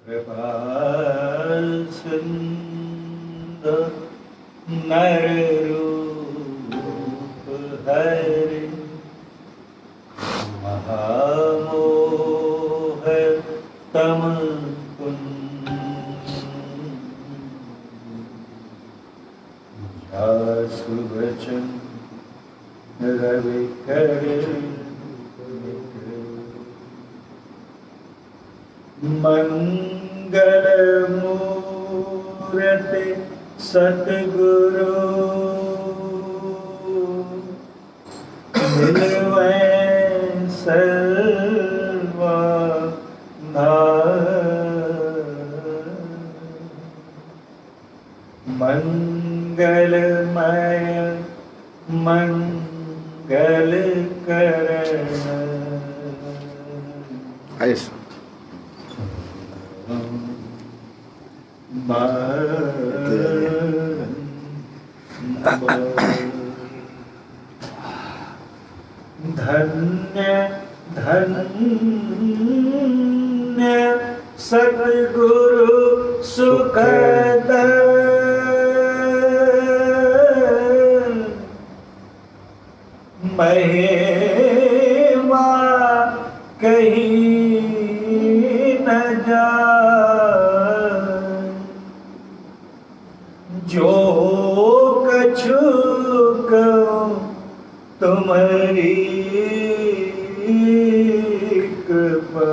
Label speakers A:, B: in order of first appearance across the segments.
A: कृपाल सिंधु नर रूप हरि महामोह तम सुवचन रवि कर मंगल मूर्ति सतगुरु मिलवै सर्वा मंगलमय मंगल करण धन्य धन्य सद्गुरु सुखद महिमा कहीं न जाए जो कछु कहूं तुम्हारी कृपा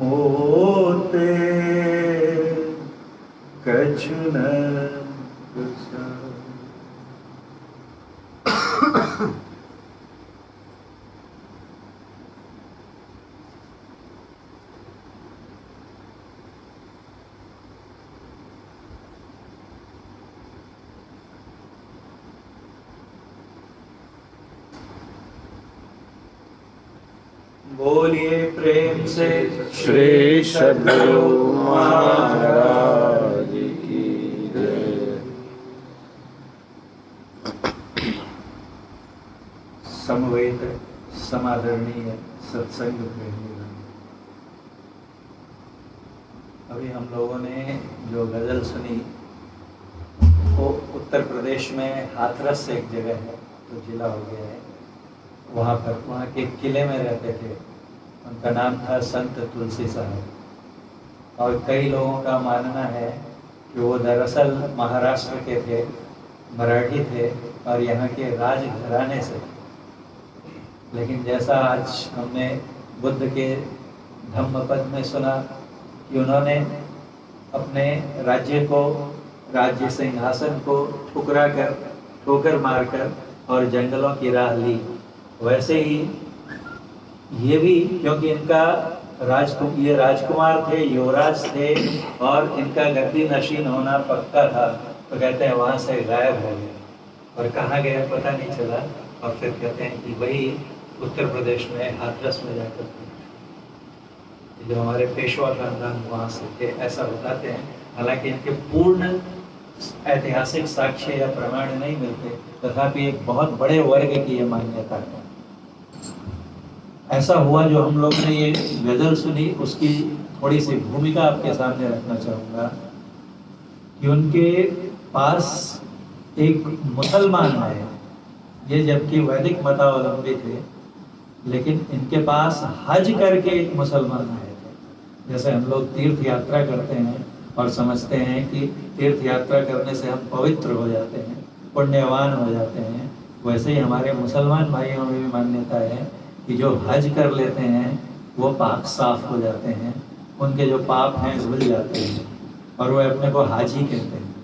A: मोते कछु न बोलिए प्रेम से
B: श्री सद्गुरु महाराज की जय।
A: समवेत समादरणीय सत्संग प्रेमी, अभी हम लोगों ने जो गजल सुनी वो उत्तर प्रदेश में हाथरस से एक जगह है, तो जिला हो गया है, वहाँ पर वहाँ के किले में रहते थे। उनका नाम था संत तुलसी साहब, और कई लोगों का मानना है कि वो दरअसल महाराष्ट्र के थे, मराठी थे और यहाँ के राजघराने से। लेकिन जैसा आज हमने बुद्ध के धम्मपद में सुना कि उन्होंने अपने राज्य सिंहासन को ठोकर मारकर और जंगलों की राह ली, वैसे ही ये भी, क्योंकि इनका ये राजकुमार थे, युवराज थे और इनका गद्दी नशीन होना पक्का था, तो कहते हैं वहाँ से गायब हो गए और कहाँ गए पता नहीं चला। और फिर कहते हैं कि वही उत्तर प्रदेश में हाथरस में जाकर जो हमारे पेशवा खानदान वहाँ से थे, ऐसा बताते हैं। हालांकि इनके पूर्ण ऐतिहासिक साक्ष्य या प्रमाण नहीं मिलते, तथापि एक बहुत बड़े वर्ग की ये मान्यता है। ऐसा हुआ, जो हम लोग ने ये गजल सुनी उसकी थोड़ी सी भूमिका आपके सामने रखना चाहूँगा कि उनके पास एक मुसलमान आए, ये जबकि वैदिक मतावलंबी थे, लेकिन इनके पास हज करके एक मुसलमान आए थे। जैसे हम लोग तीर्थ यात्रा करते हैं और समझते हैं कि तीर्थ यात्रा करने से हम पवित्र हो जाते हैं, पुण्यवान हो जाते हैं, वैसे ही हमारे मुसलमान भाइयों में भी मान्यता है कि जो हज कर लेते हैं वो पाक साफ हो जाते हैं, उनके जो पाप हैं धुल जाते हैं और वो अपने को हाजी कहते हैं।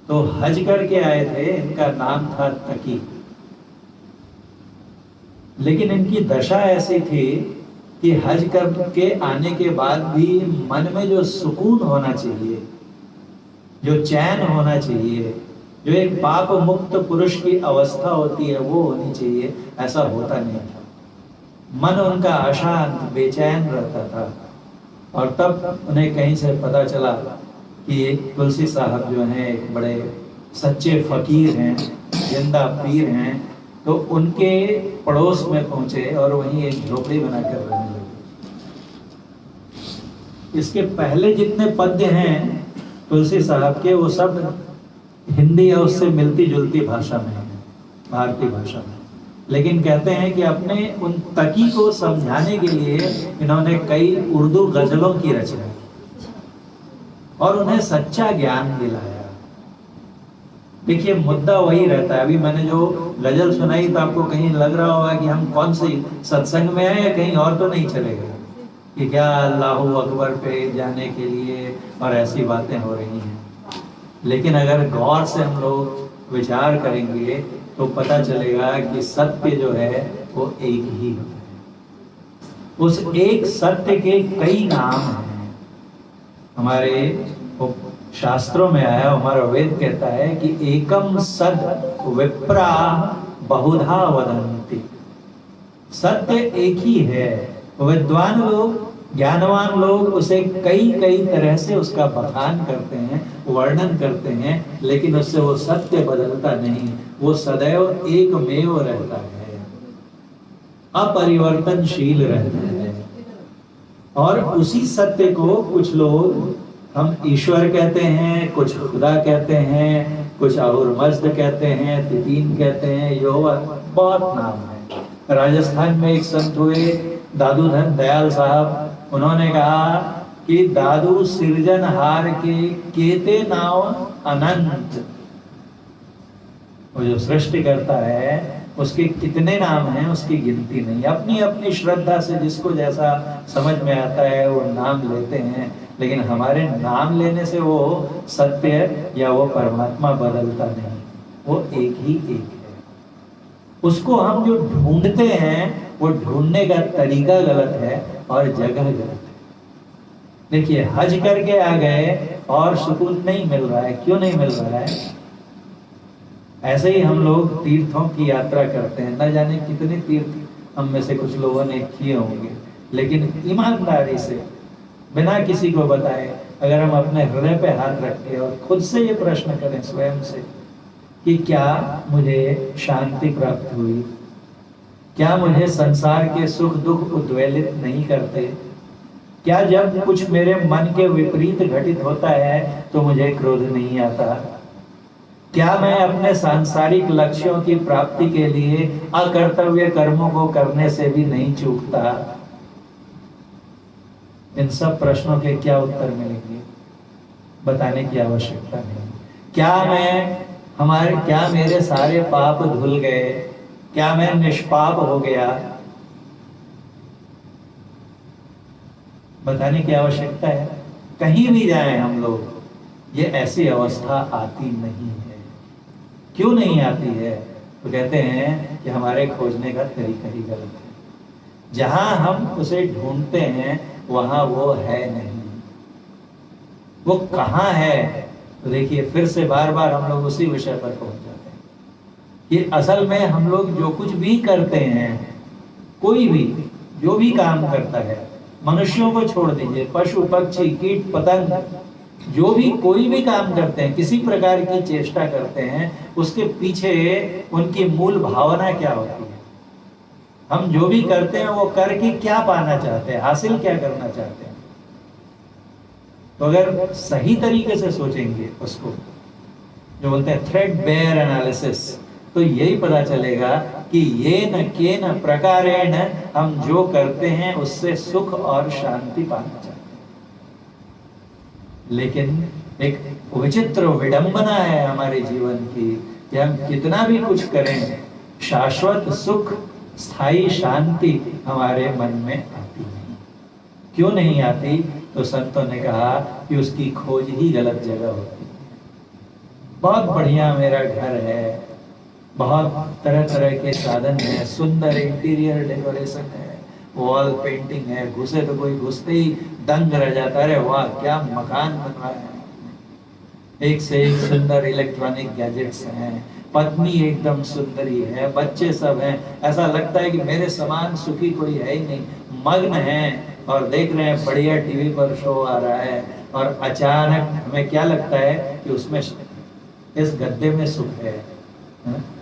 A: तो हज करके आए थे, इनका नाम था तकी। लेकिन इनकी दशा ऐसी थी कि हज करके आने के बाद भी मन में जो सुकून होना चाहिए, जो चैन होना चाहिए, जो एक पाप मुक्त पुरुष की अवस्था होती है वो होनी चाहिए, ऐसा होता नहीं था। मन उनका अशांत बेचैन रहता था। और तब उन्हें कहीं से पता चला कि तुलसी साहब जो हैं एक बड़े सच्चे फकीर हैं, जिंदा पीर हैं, तो उनके पड़ोस में पहुंचे और वहीं एक झोपड़ी बनाकर रहने लगे। इसके पहले जितने पद्य हैं तुलसी साहब के, वो सब हिंदी या उससे मिलती जुलती भाषा में है, भारतीय भाषा में। लेकिन कहते हैं कि अपने उन तकी को समझाने के लिए इन्होंने कई उर्दू गजलों की रचना की और उन्हें सच्चा ज्ञान दिलाया। देखिए मुद्दा वही रहता है। अभी मैंने जो गजल सुनाई तो आपको कहीं लग रहा होगा कि हम कौन सी सत्संग में हैं या कहीं और तो नहीं चले गए कि क्या अल्लाहू अकबर पे जाने के लिए और ऐसी बातें हो रही हैं। लेकिन अगर गौर से हम लोग विचार करेंगे तो पता चलेगा कि सत्य जो है वो एक ही है। उस एक सत्य के कई नाम हैं। हमारे शास्त्रों में आया, हमारा वेद कहता है कि एकम सद विप्रा बहुधा वदन्ति। सत्य एक ही है। विद्वान लोग, ज्ञानवान लोग उसे कई कई तरह से उसका बखान करते हैं, वर्णन करते हैं, लेकिन उससे वो सत्य बदलता नहीं। वो सदैव एकमेव रहता है, अपरिवर्तनशील रहता है। और उसी सत्य को कुछ लोग हम ईश्वर कहते हैं, कुछ खुदा कहते हैं, कुछ और मस्द कहते हैं, तितीन कहते हैं, यहोवा, बहुत नाम है। राजस्थान में एक संत हुए दादू धन दयाल साहब, उन्होंने कहा कि दादू सृजनहार के केते नाव अनंत। वो जो सृष्टि करता है उसके कितने नाम हैं उसकी गिनती नहीं। अपनी अपनी श्रद्धा से जिसको जैसा समझ में आता है वो नाम लेते हैं, लेकिन हमारे नाम लेने से वो सत्य या वो परमात्मा बदलता नहीं, वो एक ही एक है। उसको हम जो ढूंढते हैं वो ढूंढने का तरीका गलत है और जगह गलत है। देखिए हज करके आ गए और सुकून नहीं मिल रहा है। क्यों नहीं मिल रहा है? ऐसे ही हम लोग तीर्थों की यात्रा करते हैं, न जाने कितने तीर्थ हम में से कुछ लोगों ने किए होंगे, लेकिन ईमानदारी से बिना किसी को बताए अगर हम अपने हृदय पे हाथ रखें और खुद से ये प्रश्न करें स्वयं से कि क्या मुझे शांति प्राप्त हुई, क्या मुझे संसार के सुख दुख उद्वेलित नहीं करते, क्या जब कुछ मेरे मन के विपरीत घटित होता है तो मुझे क्रोध नहीं आता, क्या मैं अपने सांसारिक लक्ष्यों की प्राप्ति के लिए अकर्तव्य कर्मों को करने से भी नहीं चूकता। इन सब प्रश्नों के क्या उत्तर मिलेंगे बताने की आवश्यकता नहीं। क्या मेरे सारे पाप धुल गए, क्या मैं निष्पाप हो गया, बताने की आवश्यकता है। कहीं भी जाएं हम लोग, ये ऐसी अवस्था आती नहीं है। क्यों नहीं आती है? तो कहते हैं कि हमारे खोजने का तरीका ही गलत है। जहां हम उसे ढूंढते हैं वहां वो है नहीं। वो कहां है? तो देखिए फिर से बार बार हम लोग उसी विषय पर पहुंच जाते हैं कि असल में हम लोग जो कुछ भी करते हैं, कोई भी जो भी काम करता है, मनुष्यों को छोड़ दीजिए, पशु पक्षी कीट पतंग, जो भी कोई भी काम करते हैं, किसी प्रकार की चेष्टा करते हैं, उसके पीछे उनकी मूल भावना क्या होती है? हम जो भी करते हैं वो करके क्या पाना चाहते हैं, हासिल क्या करना चाहते हैं? तो अगर सही तरीके से सोचेंगे उसको, जो बोलते हैं थ्रेडबेयर एनालिसिस, तो यही पता चलेगा कि ये न के न प्रकारेण हम जो करते हैं उससे सुख और शांति पाना चाहते हैं। लेकिन एक विचित्र विडंबना है हमारे जीवन की कि हम कितना भी कुछ करें, शाश्वत सुख, स्थायी शांति हमारे मन में आती नहीं। क्यों नहीं आती? तो संतों ने कहा कि उसकी खोज ही गलत जगह होती है। बहुत बढ़िया मेरा घर है, बहुत तरह तरह के साधन है, सुंदर इंटीरियर डेकोरेशन है, वॉल पेंटिंग है, घुसे तो कोई घुसते ही दंग रह जाता है, वाह क्या मकान बनवाया है। एक से एक सुंदर इलेक्ट्रॉनिक गैजेट्स हैं, पत्नी एकदम सुंदरी है, बच्चे सब हैं, ऐसा लगता है कि मेरे समान सुखी कोई है ही नहीं। मग्न हैं और देख रहे हैं बढ़िया टीवी पर शो आ रहा है, और अचानक हमें क्या लगता है कि उसमें इस गद्दे में सुख है,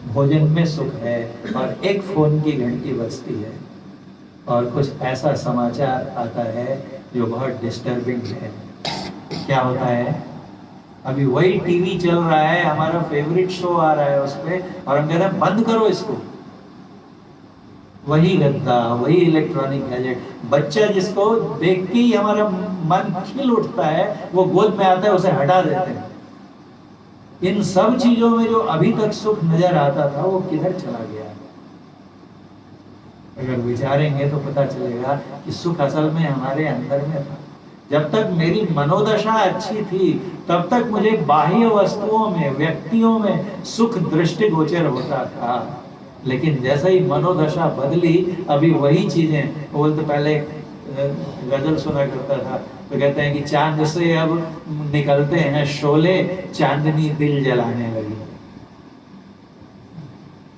A: भोजन में सुख है, और एक फोन की घंटी बजती है और कुछ ऐसा समाचार आता है जो बहुत डिस्टर्बिंग है। क्या होता है, अभी वही टीवी चल रहा है, हमारा फेवरेट शो आ रहा है उस पे, और हम कह रहे हैं बंद करो इसको। वही गद्दा, वही इलेक्ट्रॉनिक गैजेट, बच्चा जिसको देख के ही हमारा मन खिल उठता है, वो गोद में आता है, उसे हटा देते हैं। इन सब चीजों में जो अभी तक सुख नजर आता था वो किधर चला गया? अगर विचारेंगे तो पता चलेगा कि सुख असल में हमारे अंदर में था। जब तक मेरी मनोदशा अच्छी थी तब तक मुझे बाह्य वस्तुओं में, व्यक्तियों में सुख दृष्टिगोचर होता था, लेकिन जैसे ही मनोदशा बदली, अभी वही चीजें बोलते। पहले गजल सुना करता था तो कहते हैं कि चांद से अब निकलते हैं शोले, चांदनी दिल जलाने लगी।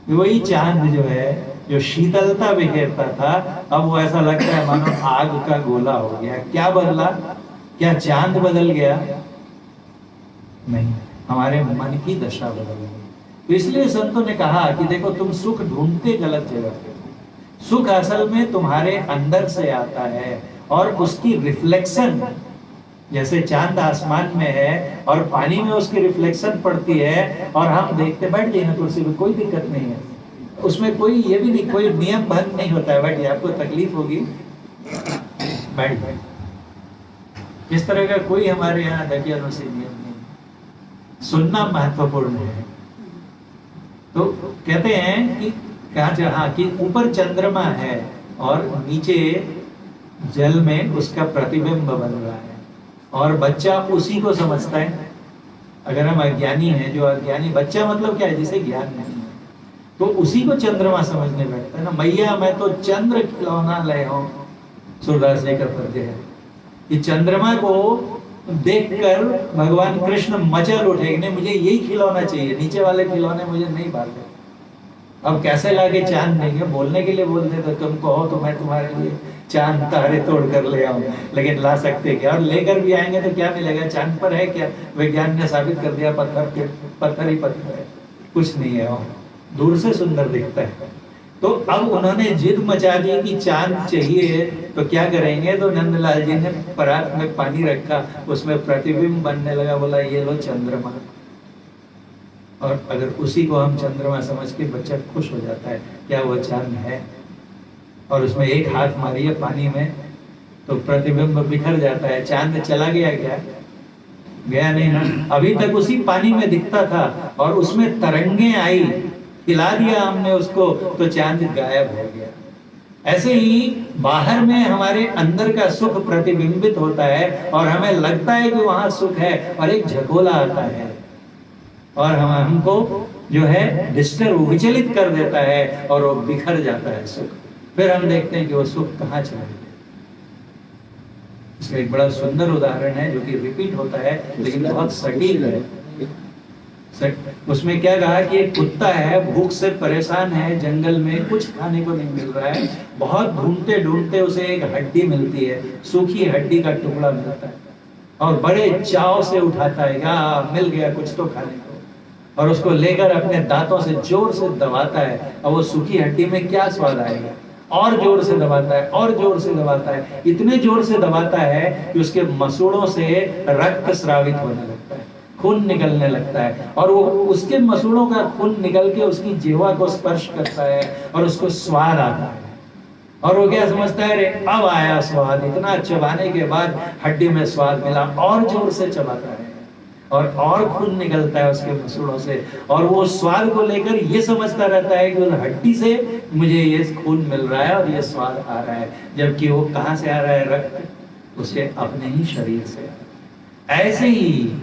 A: वही चांद जो है, जो शीतलता बिखेरता था, अब वो ऐसा लगता है मानो आग का गोला हो गया। क्या बदला? क्या चांद बदल गया? नहीं, हमारे मन की दशा बदल गई। तो इसलिए संतों ने कहा कि देखो, तुम सुख ढूंढते गलत जगह पे हो। सुख असल में तुम्हारे अंदर से आता है, और उसकी रिफ्लेक्शन, जैसे चांद आसमान में है और पानी में उसकी रिफ्लेक्शन पड़ती है, और हम देखते, बैठ जाइए ना कुर्सी पे, कोई दिक्कत नहीं है, उसमें कोई ये भी नहीं, कोई नियम भंग नहीं होता है, बैठिए, आपको तकलीफ होगी बैठ जाइए। इस तरह का कोई हमारे यहाँ दकियानों से नियम नहीं। सुनना महत्वपूर्ण है। तो कहते हैं कि कहा जहाँ कि ऊपर चंद्रमा है और नीचे जल में उसका प्रतिबिंब बन रहा है, और बच्चा उसी को समझता है। अगर हम अज्ञानी हैं, जो अज्ञानी बच्चा मतलब क्या है, जिसे ज्ञान नहीं है, तो उसी को चंद्रमा समझने बैठता है ना। मैया मैं तो चंद्र खिलौना ले हूं, सूरदास जी का पद्य है। ये चंद्रमा को देखकर भगवान कृष्ण मचल उठे, नहीं मुझे यही खिलौना चाहिए, नीचे वाले खिलौने मुझे नहीं भाते। अब कैसे लाके चांद देंगे? बोलने के लिए बोलते तो तुम कहो तो मैं तुम्हारे लिए चांद तारे तोड़ कर ले आऊं, लेकिन ला सकते क्या? और लेकर भी आएंगे तो क्या मिलेगा? चांद पर है क्या? विज्ञान ने साबित कर दिया पत्थर ही पत्थर है, कुछ नहीं है, दूर से सुंदर दिखता है। तो अब उन्होंने जिद मचा दी कि चांद चाहिए, तो क्या करेंगे? तो नंदलाल जी ने परात में पानी रखा, उसमें प्रतिबिंब बनने लगा, बोला ये लो चंद्रमा। और अगर उसी को हम चंद्रमा समझ के बच्चा खुश हो जाता है, क्या वो चांद है? और उसमें एक हाथ मारिए पानी में तो प्रतिबिंब बिखर जाता है। चांद चला गया क्या? गया नहीं ना, अभी तक उसी पानी में दिखता था, और उसमें तरंगे आई, हिला दिया हमने उसको, तो चांद गायब हो गया। ऐसे ही बाहर में हमारे अंदर का सुख प्रतिबिंबित होता है, और हमें लगता है कि वहां सुख है, और एक झकोला आता है और हमको जो है डिस्टर्ब, विचलित कर देता है, और वो बिखर जाता है सुख। फिर हम देखते हैं कि वो सुख कहाँ चला गया। इसका एक बड़ा सुंदर उदाहरण है जो कि रिपीट होता है, लेकिन बहुत सटीक है। उसमें क्या कहा कि एक कुत्ता है, भूख से परेशान है, जंगल में कुछ खाने को नहीं मिल रहा है, बहुत ढूंढते ढूंढते उसे एक हड्डी मिलती है, सूखी हड्डी का टुकड़ा मिलता है, और बड़े चाव से उठाता है, या मिल गया कुछ तो खाने को, और उसको लेकर अपने दांतों से जोर से दबाता है। और वो सूखी हड्डी में क्या स्वाद आएगा? और जोर से दबाता है, और जोर से दबाता है, इतने जोर से दबाता है कि उसके मसूड़ों से रक्त स्रावित होने लगता है, खून निकलने लगता है, और वो उसके मसूड़ों का खून निकल के उसकी जीवा को स्पर्श करता है, और उसको स्वाद आता है। और वो क्या समझता है? अरे अब आया स्वाद, इतना चबाने के बाद हड्डी में स्वाद मिला, और जोर से चबाता है, और खून निकलता है उसके मसूड़ों से, और वो स्वाद को लेकर ये समझता रहता है कि उस हड्डी से मुझे ये खून मिल रहा है और ये स्वाद आ रहा है, जबकि वो कहाँ से आ रहा है? रक्त उसे अपने ही शरीर से। ऐसे ही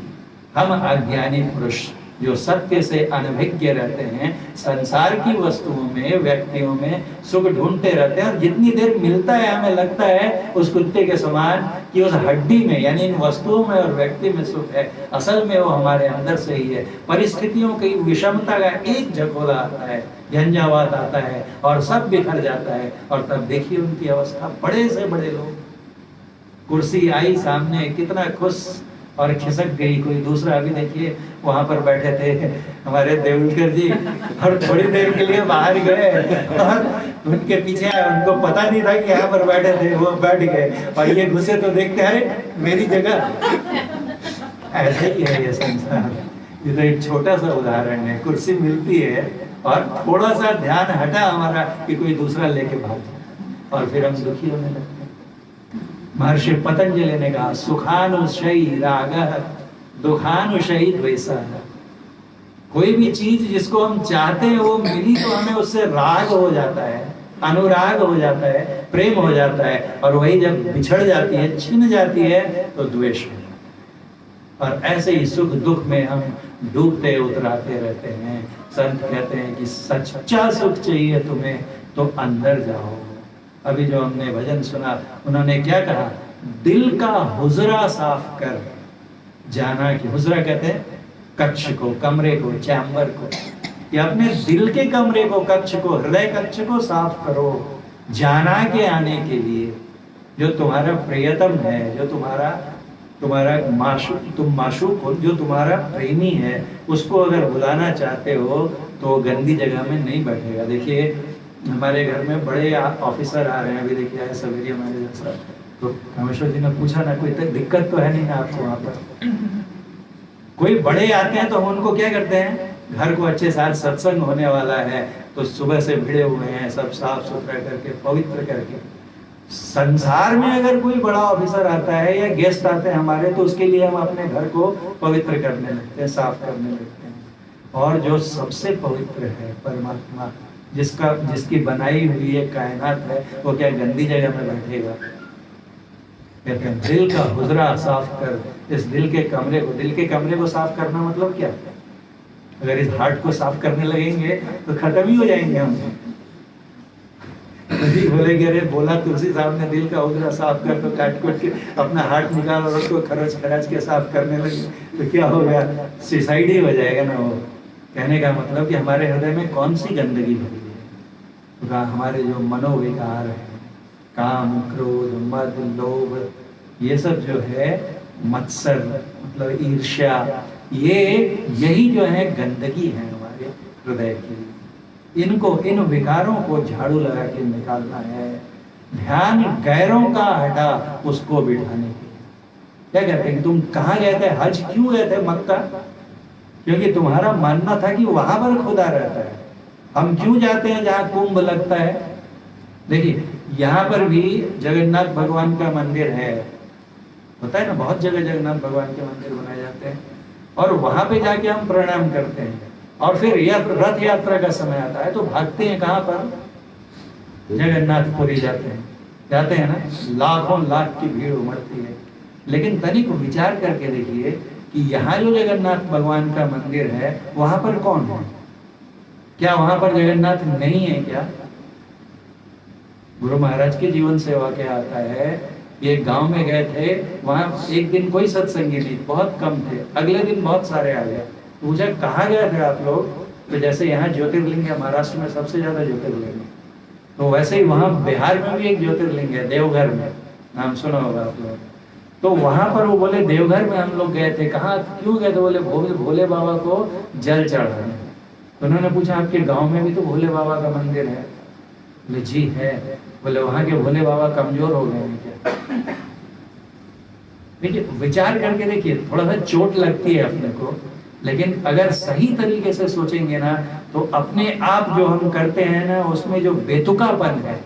A: हम अज्ञानी पुरुष जो सत्य से अनभिज्ञ रहते हैं, संसार की वस्तुओं में, व्यक्तियों में सुख ढूंढते रहते हैं, और जितनी देर मिलता है हमें लगता है उस कुत्ते के समान कि उस हड्डी में, यानी इन वस्तुओं में और व्यक्ति में सुख है। असल में वो हमारे अंदर से ही है। परिस्थितियों की विषमता का एक झकोला आता है, झंझावात आता है, और सब बिखर जाता है। और तब देखिए उनकी अवस्था, बड़े से बड़े लोग, कुर्सी आई सामने, कितना खुश, और खिसक गई कोई दूसरा। अभी देखिए वहां पर बैठे थे हमारे देवलकर जी, और थोड़ी देर के लिए बाहर गए, और उनके पीछे आए, उनको पता नहीं था कि यहाँ पर बैठे थे, वो बैठ गए और ये घुसे तो देखते अरे मेरी जगह। ऐसे ही है ये संसार। ये तो एक छोटा सा उदाहरण है, कुर्सी मिलती है और थोड़ा सा ध्यान हटा हमारा कि कोई दूसरा लेके भाग जाए और फिर हम दुखी होने लगते हैं। महर्षि पतंजलि ने कहा सुखानुशयी रागः दुखानुशयी द्वेषः। कोई भी चीज जिसको हम चाहते हैं वो मिली तो हमें उससे राग हो जाता है, अनुराग हो जाता है, प्रेम हो जाता है, और वही जब बिछड़ जाती है, छिन जाती है तो द्वेष हो जाता है। और ऐसे ही सुख दुख में हम डूबते उतराते रहते हैं। संत कहते हैं कि सच्चा सुख चाहिए तुम्हें तो अंदर जाओ। अभी जो हमने भजन सुना, उन्होंने क्या कहा, दिल का हुजरा साफ कर जाना। कि हुजरा कहते हैं कक्ष को, कमरे को, चैम्बर को। कि अपने दिल के कमरे को, कक्ष को, हृदय कक्ष को साफ करो जाना के आने के लिए। जो तुम्हारा प्रियतम है, जो तुम्हारा माशूक, तुम माशूक हो, जो तुम्हारा प्रेमी है, उसको अगर बुलाना चाहते हो तो गंदी जगह में नहीं बैठेगा। देखिए हमारे घर में बड़े ऑफिसर आ रहे हैं, अभी देखिए आए सवेरे हमारे जैसा, तो रामेश्वर जी ने पूछा ना कोई दिक्कत तो है नहीं ना आपको वहाँ पर। कोई बड़े आते हैं तो हम उनको क्या करते हैं, घर को अच्छे से, आज सत्संग होने वाला है तो सुबह से भिड़े हुए हैं, सब साफ सुथरा करके पवित्र करके। संसार में अगर कोई बड़ा ऑफिसर आता है या गेस्ट आते हैं हमारे, तो उसके लिए हम अपने घर को पवित्र करने लगते हैं, साफ करने लगते हैं। और जो सबसे पवित्र है परमात्मा, जिसकी बनाई हुई ये कायनात है, वो क्या गंदी जगह में बैठेगा? कहते हैं दिल का हुजरा साफ कर, इस दिल के कमरे को साफ करना मतलब क्या? अगर इस हार्ट को साफ करने लगेंगे तो खत्म ही हो जाएंगे हम। बोलेंगे अरे बोला तुलसी साहब ने दिल का हुजरा साफ कर, तो काट कोट के अपना हार्ट निकाल और उसको खरच के साफ करने लगे तो क्या होगा? सुसाइड ही हो जाएगा ना वो। कहने का मतलब कि हमारे हृदय में कौन सी गंदगी भरी है? तो हमारे जो मनोविकार है, काम, क्रोध, मद, लोभ, ये सब जो है, मत्सर मतलब ईर्ष्या, यही जो है गंदगी है हमारे हृदय की। इन विकारों को झाड़ू लगा के निकालना है। ध्यान गैरों का हटा उसको बिठाने के। क्या कहते हैं, तुम कहाँ गए थे, हज क्यों गए थे मक्का? क्योंकि तुम्हारा मानना था कि वहां पर खुदा रहता है। हम क्यों जाते हैं जहाँ कुंभ लगता है? देखिए यहाँ पर भी जगन्नाथ भगवान का मंदिर है, होता है ना, बहुत जगह जगन्नाथ भगवान के मंदिर बनाए जाते हैं, और वहां पे जाके हम प्रणाम करते हैं। और फिर रथ यात्रा का समय आता है तो भागते हैं कहाँ पर? जगन्नाथपुरी जाते हैं ना, लाखों लाख की भीड़ उमड़ती है। लेकिन तनिक विचार करके देखिए कि यहाँ जो जगन्नाथ भगवान का मंदिर है, वहां पर कौन है? क्या वहां पर जगन्नाथ नहीं है क्या? गुरु महाराज के जीवन सेवा क्या आता है, ये गांव में गए थे, वहां एक दिन कोई सत्संगी नहीं, बहुत कम थे, अगले दिन बहुत सारे आ गए। पूछा कहाँ गए थे आप लोग? तो जैसे यहाँ ज्योतिर्लिंग है, महाराष्ट्र में सबसे ज्यादा ज्योतिर्लिंग है, तो वैसे ही वहाँ बिहार में भी एक ज्योतिर्लिंग है, देवघर में, नाम सुना होगा आप लोग। तो वहां पर वो बोले देवघर में हम लोग गए थे। कहाँ क्यों गए थे? बोले भोले बाबा को जल चढ़ाने। तो उन्होंने पूछा आपके गाँव में भी तो भोले बाबा का मंदिर है? बोले जी है। बोले वहां के भोले बाबा कमजोर हो गए हैं क्या? देखिए विचार करके देखिए, थोड़ा सा चोट लगती है अपने को, लेकिन अगर सही तरीके से सोचेंगे ना, तो अपने आप जो हम करते हैं ना, उसमें जो बेतुकापन है,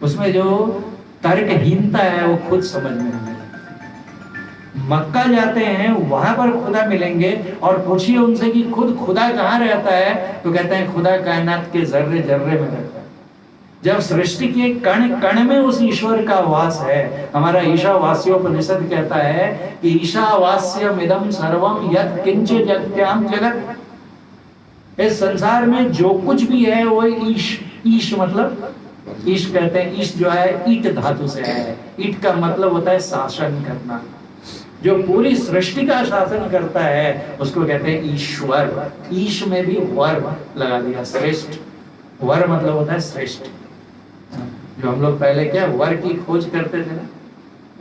A: उसमें जो तर्कहीनता है, वो खुद समझ में नहीं। मक्का जाते हैं, वहां पर खुदा मिलेंगे और पूछिए उनसे कि खुद खुदा कहाँ रहता है, तो कहते हैं खुदा कायनात के जर्रे जर्रे में रहता है। जब सृष्टि के कण कण में उस ईश्वर का वास है। हमारा ईशावास्योपनिषद कहता है कि ईशावास्यमिदं सर्वम यत् किंचित् जगत्याम जगत। इस संसार में जो कुछ भी है वो ईश मतलब ईश कहते हैं। ईश जो है ईट धातु से है। ईट का मतलब होता है शासन करना। जो पूरी सृष्टि का शासन करता है उसको कहते हैं ईश्वर। ईश में भी वर लगा दिया, श्रेष्ठ। वर मतलब होता है श्रेष्ठ। जो हम लोग पहले क्या वर की खोज करते थे ना,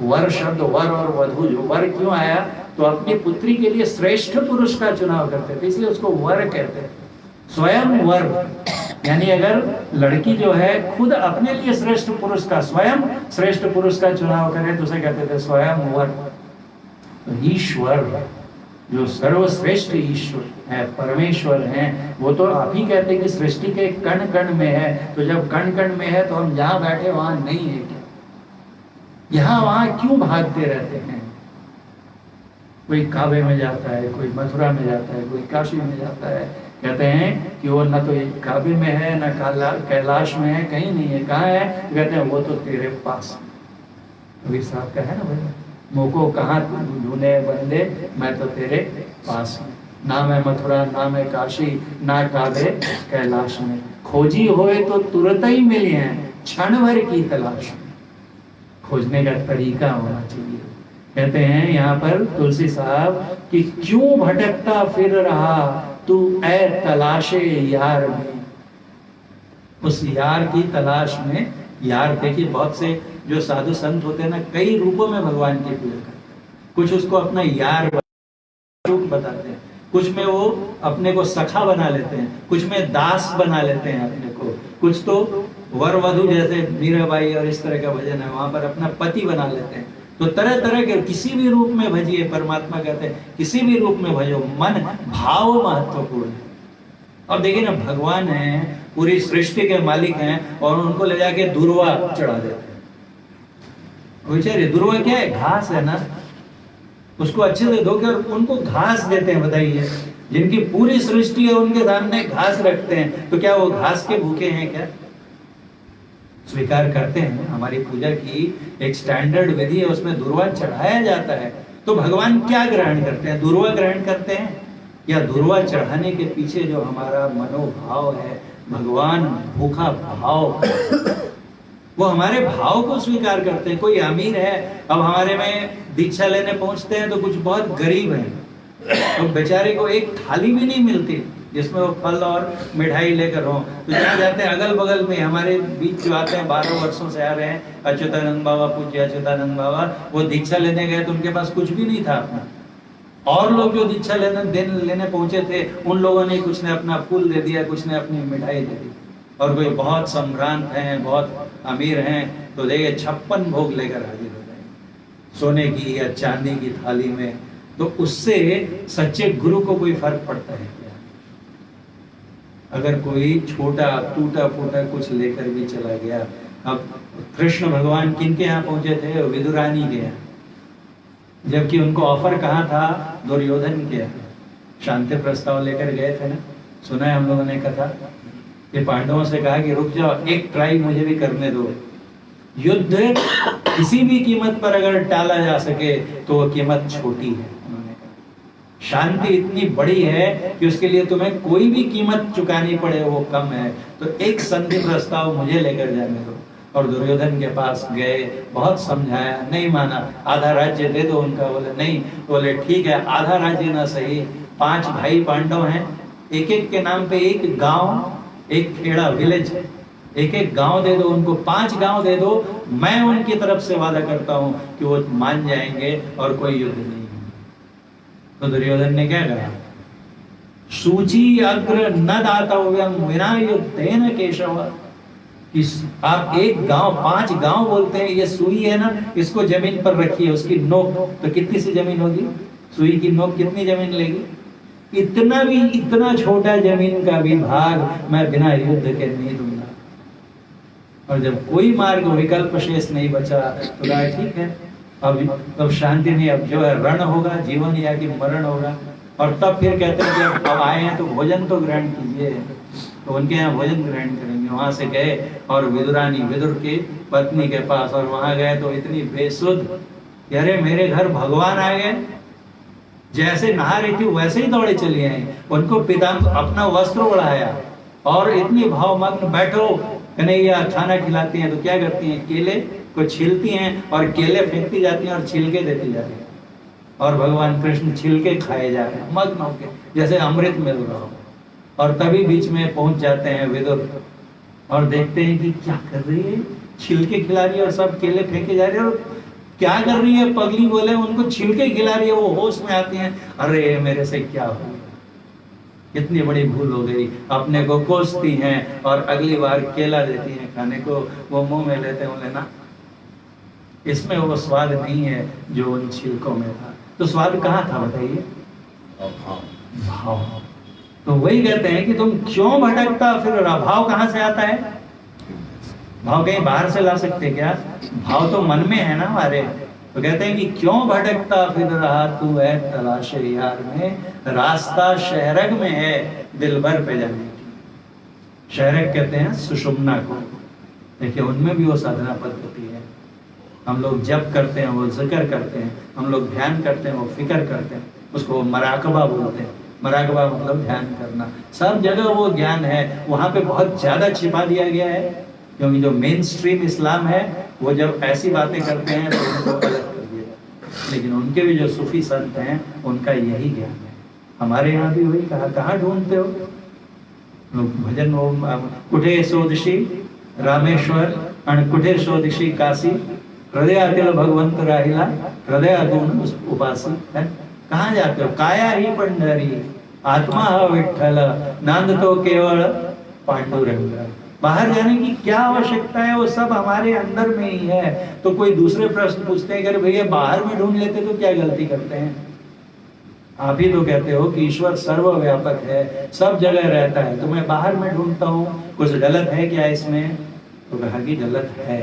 A: वर शब्द, वर और वधू, जो वर क्यों आया, तो अपनी पुत्री के लिए श्रेष्ठ पुरुष का चुनाव करते थे, इसलिए उसको वर कहते हैं। स्वयं वर यानी अगर लड़की जो है खुद अपने लिए श्रेष्ठ पुरुष का, स्वयं श्रेष्ठ पुरुष का चुनाव करे तो उसे कहते थे स्वयं वर। तो ईश्वर जो सर्वश्रेष्ठ ईश्वर है, परमेश्वर हैं, वो तो आप ही कहते हैं कि सृष्टि के कण कण में है। तो जब कण कण में है तो हम जहां बैठे वहां नहीं है क्या? यहां वहां क्यों भागते रहते हैं? कोई काबे में जाता है, कोई मथुरा में जाता है, कोई काशी में जाता है, कहते हैं कि वो न तो काबे में है न कैलाश में है, कहीं नहीं है। कहाँ है? तो कहते हैं वो तो तेरे पास। कबीर साहब का है ना भाई, मोको कहाँ ढूंढे बंदे, मैं तो तेरे पास हूँ। ना मैं मथुरा, ना मैं काशी, ना काबे कैलाश में। खोजी होए तो तुरंत ही मिले हैं, क्षण भर की तलाश में। खोजने का तरीका होना चाहिए। कहते हैं यहाँ पर तुलसी साहब कि क्यों भटकता फिर रहा तू ऐ तलाशे यार में। उस यार की तलाश में, यार देखिए बहुत से जो साधु संत होते हैं ना, कई रूपों में भगवान की पूजा करते हैं। कुछ उसको अपना यार बताते हैं, कुछ में वो अपने को सखा बना लेते हैं, कुछ में दास बना लेते हैं अपने को, कुछ तो वर वधु जैसे मीराबाई और इस तरह का भजन है वहां पर अपना पति बना लेते हैं। तो तरह तरह के किसी भी रूप में भजिए, परमात्मा कहते हैं किसी भी रूप में भजो, मन भाव महत्वपूर्ण है। अब देखिए ना, भगवान है, पूरी सृष्टि के मालिक हैं, और उनको ले जाके दुर्वा चढ़ा देते हैं। बेचारे दुर्वा क्या है? घास है ना, उसको अच्छे से धोकर उनको घास देते हैं। बताइए, जिनकी पूरी सृष्टि है उनके सामने घास रखते हैं, तो क्या वो घास के भूखे हैं क्या? स्वीकार करते हैं। हमारी पूजा की एक स्टैंडर्ड विधि है, उसमें दुर्वा चढ़ाया जाता है। तो भगवान क्या ग्रहण करते हैं? दुर्वा ग्रहण करते हैं? या दुर्वा चढ़ाने के पीछे जो हमारा मनोभाव है, भगवान भूखा भाव, वो हमारे भाव को स्वीकार करते हैं। कोई अमीर है, अब हमारे में दीक्षा लेने पहुंचते हैं तो कुछ बहुत गरीब हैं, तो बेचारे को एक थाली भी नहीं मिलती जिसमें वो फल और मिठाई लेकर हो। तो जहाँ जाते हैं अगल बगल में हमारे बीच जो आते हैं, 12 वर्षों से आ रहे हैं, अच्युतानंद बाबा, पूज्य अच्युतानंद बाबा, वो दीक्षा लेने गए तो उनके पास कुछ भी नहीं था अपना। और लोग जो दीक्षा लेने पहुंचे थे, उन लोगों ने कुछ ने अपना फूल दे दिया, कुछ ने अपनी मिठाई दे दी। और कोई बहुत संभ्रांत हैं, बहुत अमीर हैं, तो देखिए 56 भोग लेकर हाजिर हो जाएंगे सोने की या चांदी की थाली में। तो उससे सच्चे गुरु को कोई फर्क पड़ता है क्या? अगर कोई छोटा टूटा फूटा कुछ लेकर भी चला गया। अब कृष्ण भगवान किनके यहाँ पहुंचे थे? विदुरानी के यहाँ, जबकि उनको ऑफर कहाँ था? दुर्योधन के यहाँ। शांति प्रस्ताव लेकर गए थे ना, सुना है हम लोगों ने कथा। ये पांडवों से कहा कि रुक जाओ, एक ट्राई मुझे भी करने दो। युद्ध किसी भी कीमत पर अगर टाला जा सके तो वो कीमत छोटी है। उन्होंने कहा शांति इतनी बड़ी है कि उसके लिए तुम्हें कोई भी कीमत चुकानी पड़े वो कम है। तो एक संधि प्रस्ताव मुझे लेकर जाने दो। और दुर्योधन के पास गए, बहुत समझाया, नहीं माना। आधा राज्य दे दो उनका, बोले नहीं। बोले ठीक है, आधा राज्य ना सही, 5 भाई पांडव हैं, एक एक के नाम पे एक गांव, एक खेड़ा, विलेज, एक एक गांव दे दो उनको, 5 गांव दे दो। मैं उनकी तरफ से वादा करता हूं कि वो मान जाएंगे और कोई युद्ध नहीं होगा। तो दुर्योधन ने क्या कहा? सूची अग्र न दातव्यम विना युद्धेन केशव। आप एक गांव, 5 गांव बोलते हैं। ये सुई है ना, इसको जमीन पर रखिए, उसकी नोक तो कितनी सी जमीन होगी? सुई की नोक कितनी जमीन लेगी? इतना छोटा जमीन का भी भाग मैं बिना युद्ध के नहीं दूंगा। और जब कोई मार्ग विकल्प शेष नहीं बचा तो कहा ठीक है, अब शांति नहीं, अब जो है रण होगा, जीवन या कि मरण होगा। और तब फिर कहते हैं कि अब आए हैं तो भोजन तो ग्रहण कीजिए। तो उनके यहाँ भोजन ग्रहण करेंगे। वहां से गए और विदुरानी, विदुर की पत्नी के पास, और वहां गए तो इतनी बेसुध, अरे मेरे घर भगवान आ गए। जैसे नहा रही थी वैसे ही दौड़े चली आई। उनको पिता अपना वस्त्र उड़ाया और इतनी भावमग्न, बैठो कन्हैया, खाना खिलाती हैं। तो क्या करती हैं? केले को छीलती हैं और केले फेंकती जाती हैं और छिलके देती जाती हैं। और भगवान कृष्ण छिलके खाए जा रहे हैं मग्न होकर, जैसे अमृत मिल रहा हो। और तभी बीच में पहुंच जाते हैं विदुर और देखते हैं कि क्या कर रही है, छिलके खिला रही है और सब केले फेंके जा रहे हैं। और क्या कर रही है पगली? बोले उनको छिलके खिला रही है। वो होश में आती हैं, अरे मेरे से क्या हो, कितनी बड़ी भूल हो गई, अपने को कोसती हैं और अगली बार केला देती हैं खाने को, वो मुंह में लेते हैं, लेना इसमें वो स्वाद नहीं है जो उन छिलकों में था। तो स्वाद कहाँ था बताइए? भाव। तो वही कहते हैं कि तुम क्यों भटकता फिर रहा? भाव कहाँ से आता है? भाव कहीं बाहर से ला सकते क्या? भाव तो मन में है ना हमारे। तो कहते हैं कि क्यों भटकता फिर रहा तू है तलाशे यार में, रास्ता शहरग में है दिल भर पे जाने की। शहरग कहते हैं सुषुम्ना को। देखिए उनमें भी वो साधना पद्धति है। हम लोग जप करते हैं, वो जिक्र करते हैं, हम लोग ध्यान करते हैं, वो फिक्र करते हैं, उसको मराकबा बोलते हैं। मराकबा मतलब ध्यान करना। सब जगह वो ज्ञान है, वहां पे बहुत ज्यादा छिपा दिया गया है, क्योंकि जो मेन स्ट्रीम इस्लाम है वो जब ऐसी बातें करते हैं तो उनको गलत कर दिया। लेकिन उनके भी जो सूफी संत हैं उनका यही ज्ञान है। हमारे यहाँ भी वही कहा, कहाँ ढूंढते हो लोग भजन? वो कुठे सोदशी रामेश्वर आणि कुठे सोदशी काशी, हृदयातील भगवंत राहिला हृदयातून उपासी। कहाँ जाते हो? काया ही पंढरी आत्मा हा विठ्ठल, नांद तो केवळ पांडुरंग। बाहर जाने की क्या आवश्यकता है? वो सब हमारे अंदर में ही है। तो कोई दूसरे प्रश्न पूछते हैं कि भैया बाहर में ढूंढ लेते तो क्या गलती करते हैं? आप ही तो कहते हो कि ईश्वर सर्वव्यापक है, सब जगह रहता है, तो मैं बाहर में ढूंढता हूँ, कुछ गलत है क्या इसमें? तो कहा कि गलत है।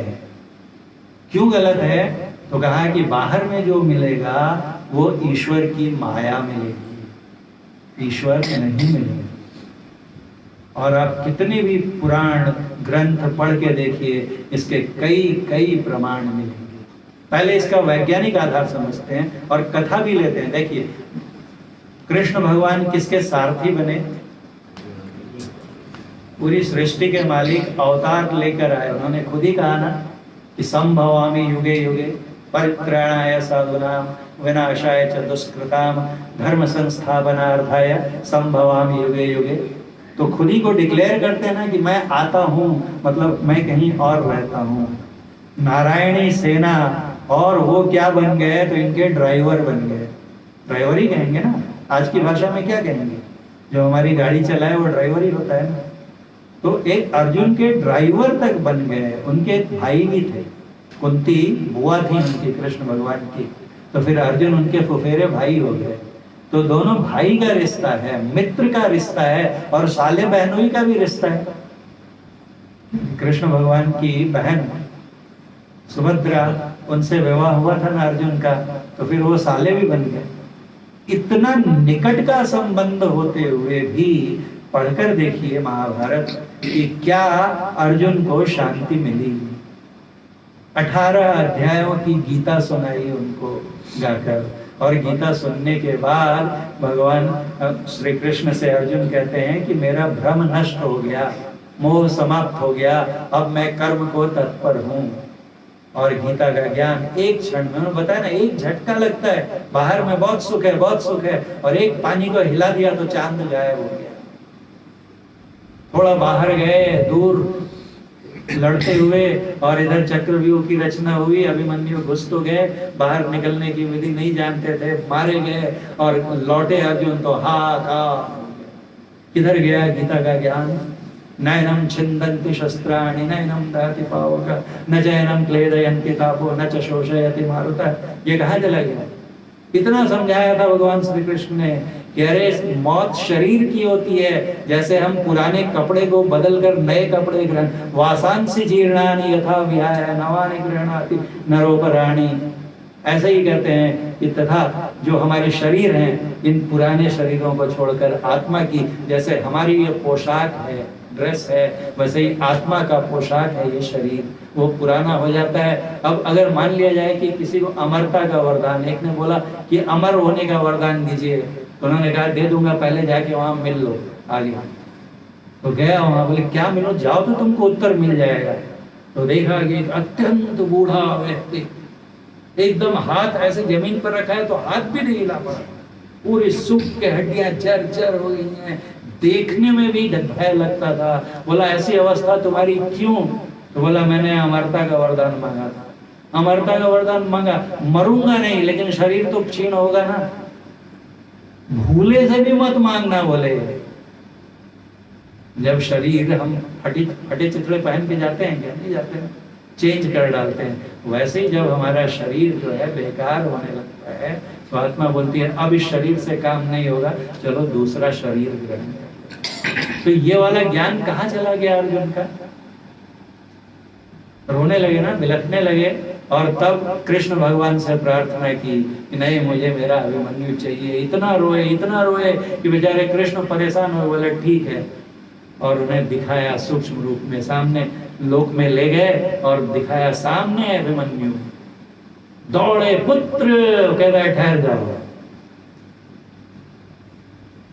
A: क्यों गलत है? तो कहा कि बाहर में जो मिलेगा वो ईश्वर की माया मिलेगी, ईश्वर नहीं मिलेगा। और आप कितने भी पुराण ग्रंथ पढ़ के देखिए, इसके कई कई प्रमाण मिलेंगे। पहले इसका वैज्ञानिक आधार समझते हैं और कथा भी लेते हैं। देखिए कृष्ण भगवान किसके सारथी बने? पूरी सृष्टि के मालिक अवतार लेकर आए। उन्होंने खुद ही कहा ना कि संभवामि युगे युगे परित्राणाय साधूनां विनाशाय च दुष्कृतां धर्म संस्थापनार्थाय संभवामि युगे युगे। तो खुद ही को डिक्लेयर करते हैं ना कि मैं आता हूँ, मतलब मैं कहीं और रहता हूँ। नारायणी सेना, और वो क्या बन गए? तो इनके ड्राइवर बन गए। ड्राइवर ही कहेंगे ना, आज की भाषा में क्या कहेंगे? जो हमारी गाड़ी चलाए वो ड्राइवर ही होता है ना। तो एक अर्जुन के ड्राइवर तक बन गए। उनके एक भाई भी थे, कुंती बुआ थी उनकी कृष्ण भगवान की, तो फिर अर्जुन उनके फुफेरे भाई हो गए। तो दोनों भाई का रिश्ता है, मित्र का रिश्ता है, और साले बहनोई का भी रिश्ता है। कृष्ण भगवान की बहन सुभद्रा, उनसे विवाह हुआ था ना अर्जुन का, तो फिर वो साले भी बन गए। इतना निकट का संबंध होते हुए भी पढ़कर देखिए महाभारत कि क्या अर्जुन को शांति मिली। 18 अध्यायों की गीता सुनाई उनको गाकर, और गीता सुनने के बाद भगवान श्री कृष्ण से अर्जुन कहते हैं कि मेरा भ्रम नष्ट हो गया, मोह समाप्त हो गया, अब मैं कर्म को तत्पर हूँ। और गीता का ज्ञान एक क्षण में, उन्होंने बताया ना, एक झटका लगता है। बाहर में बहुत सुख है, बहुत सुख है, और एक पानी को हिला दिया तो चांद गायब हो गया। थोड़ा बाहर गए, दूर लड़ते हुए, और इधर चक्रव्यूह की रचना हुई, अभिमन्यु घुस तो गए, बाहर निकलने की विधि नहीं जानते थे, मारे गए, और लौटे अर्जुन तो किधर गया गीता का ज्ञान? नैनम छिन्दन्ति शस्त्राणि नैनम दहति पावक न चैनम क्लेदयन्ति तापो न च शोषयति मारुतः। ये कहाँ चला गया? इतना समझाया था भगवान श्री कृष्ण ने कि अरे मौत शरीर की होती है, जैसे हम पुराने कपड़े को बदलकर नए कपड़े ग्रहण, वासांसि जीर्णानि यथा विहाय नवानि गृह्णाति नरोपराणि। ऐसे ही कहते हैं कि तथा जो हमारे शरीर हैं, इन पुराने शरीरों को छोड़कर आत्मा की, जैसे हमारी ये पोशाक है, ड्रेस है, वैसे ही आत्मा का पोशाक है ये शरीर, वो पुराना हो जाता है। अब अगर मान लिया जाए कि किसी को अमरता का वरदान, एक ने बोला कि अमर होने का वरदान दीजिए, तो उन्होंने कहा दे दूंगा, पहले जाके वहां मिल लो आगे। तो गया वहां, बोले क्या मिलो? जाओ तो तुमको उत्तर मिल जाएगा। तो देखा कि एक अत्यंत बूढ़ा व्यक्ति, एकदम हाथ ऐसे जमीन पर रखा है तो हाथ भी नहीं हिला पड़ा, पूरी सूख के हड्डियां जर्जर हो गई हैं, देखने में भी भय लगता था। बोला ऐसी अवस्था तुम्हारी क्यों? तो बोला मैंने अमरता का वरदान मांगा था। अमरता का वरदान मांगा, मरूंगा नहीं लेकिन शरीर तो क्षीण होगा ना। भूले से भी मत मांगना बोले, जब शरीर हम फटे फटे चिथड़े पहन के जाते हैं क्या? नहीं जाते हैं, चेंज कर डालते हैं। वैसे ही जब हमारा शरीर जो है बेकार होने लगता है तो आत्मा बोलती है अब इस शरीर से काम नहीं होगा, चलो दूसरा शरीर ग्रहण करें। तो ये वाला ज्ञान कहाँ चला गया अर्जुन का? रोने लगे ना, बिलखने लगे, और तब कृष्ण भगवान से प्रार्थना की कि नहीं, मुझे मेरा अभिमन्यु चाहिए। इतना रोए कि बेचारे कृष्ण परेशान हो, बोले ठीक है, और उन्हें दिखाया सूक्ष्म रूप में, सामने लोक में ले गए और दिखाया सामने अभिमन्यु। दौड़े पुत्र, कह रहे ठहर जाओ।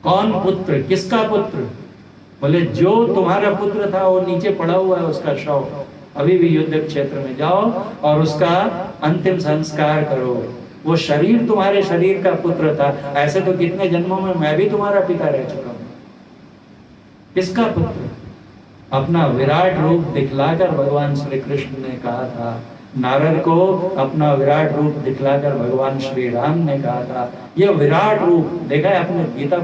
A: कौन पुत्र? किसका पुत्र? बोले जो तुम्हारा पुत्र था वो नीचे पड़ा हुआ है, उसका शव अभी भी युद्ध क्षेत्र में जाओ और उसका अंतिम संस्कार करो। वो शरीर तुम्हारे शरीर का पुत्र था, ऐसे तो कितने जन्मों में मैं भी तुम्हारा पिता रह चुका हूं। किसका पुत्र? अपना विराट रूप दिखलाकर भगवान श्री कृष्ण ने कहा था, नारद को अपना विराट रूप दिखलाकर भगवान श्री राम ने कहा था। ये विराट रूप देखा है आपने? गीता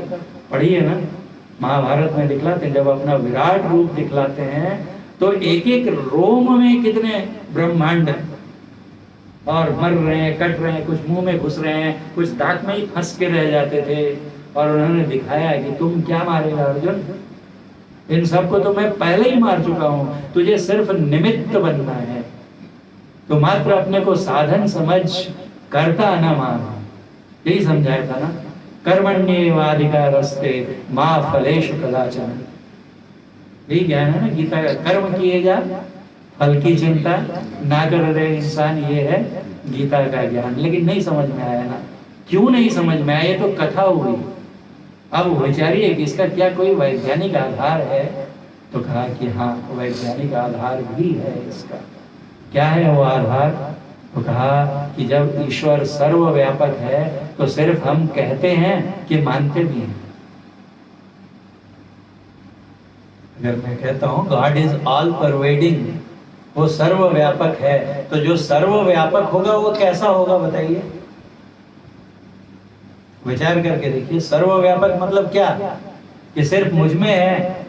A: पढ़ी है ना, महाभारत में दिखलाते, जब अपना विराट रूप दिखलाते हैं तो एक एक रोम में कितने ब्रह्मांड, और मर रहे हैं, कट रहे हैं, कुछ मुंह में घुस रहे हैं, कुछ दांत में ही फंस के रह जाते थे। और उन्होंने दिखाया कि तुम क्या मारेगा अर्जुन, इन सबको तो मैं पहले ही मार चुका हूं, तुझे सिर्फ निमित्त बनना है। तो मात्र अपने को साधन समझ, करता न मान, यही समझाया था ना। कर्मण्येवाधिकारस्ते मा फलेषु कदाचन, यही ज्ञान है ना गीता का। कर्म किए जा, फल की चिंता ना कर रहे इंसान, ये है गीता का ज्ञान। लेकिन नहीं समझ में आया ना। क्यों नहीं समझ में आया? ये तो कथा हुई। अब विचारिए कि इसका क्या कोई वैज्ञानिक आधार है? तो कहा कि हाँ, वैज्ञानिक आधार भी है इसका। क्या है वो आधार? तो कहा कि जब ईश्वर सर्वव्यापक है तो सिर्फ हम कहते हैं कि मानते भी हैं। अगर मैं कहता हूं गॉड इज ऑल परवेडिंग, वो सर्वव्यापक है, तो जो सर्वव्यापक होगा वो कैसा होगा बताइए? विचार करके देखिए। सर्वव्यापक मतलब क्या? कि सिर्फ मुझ में है,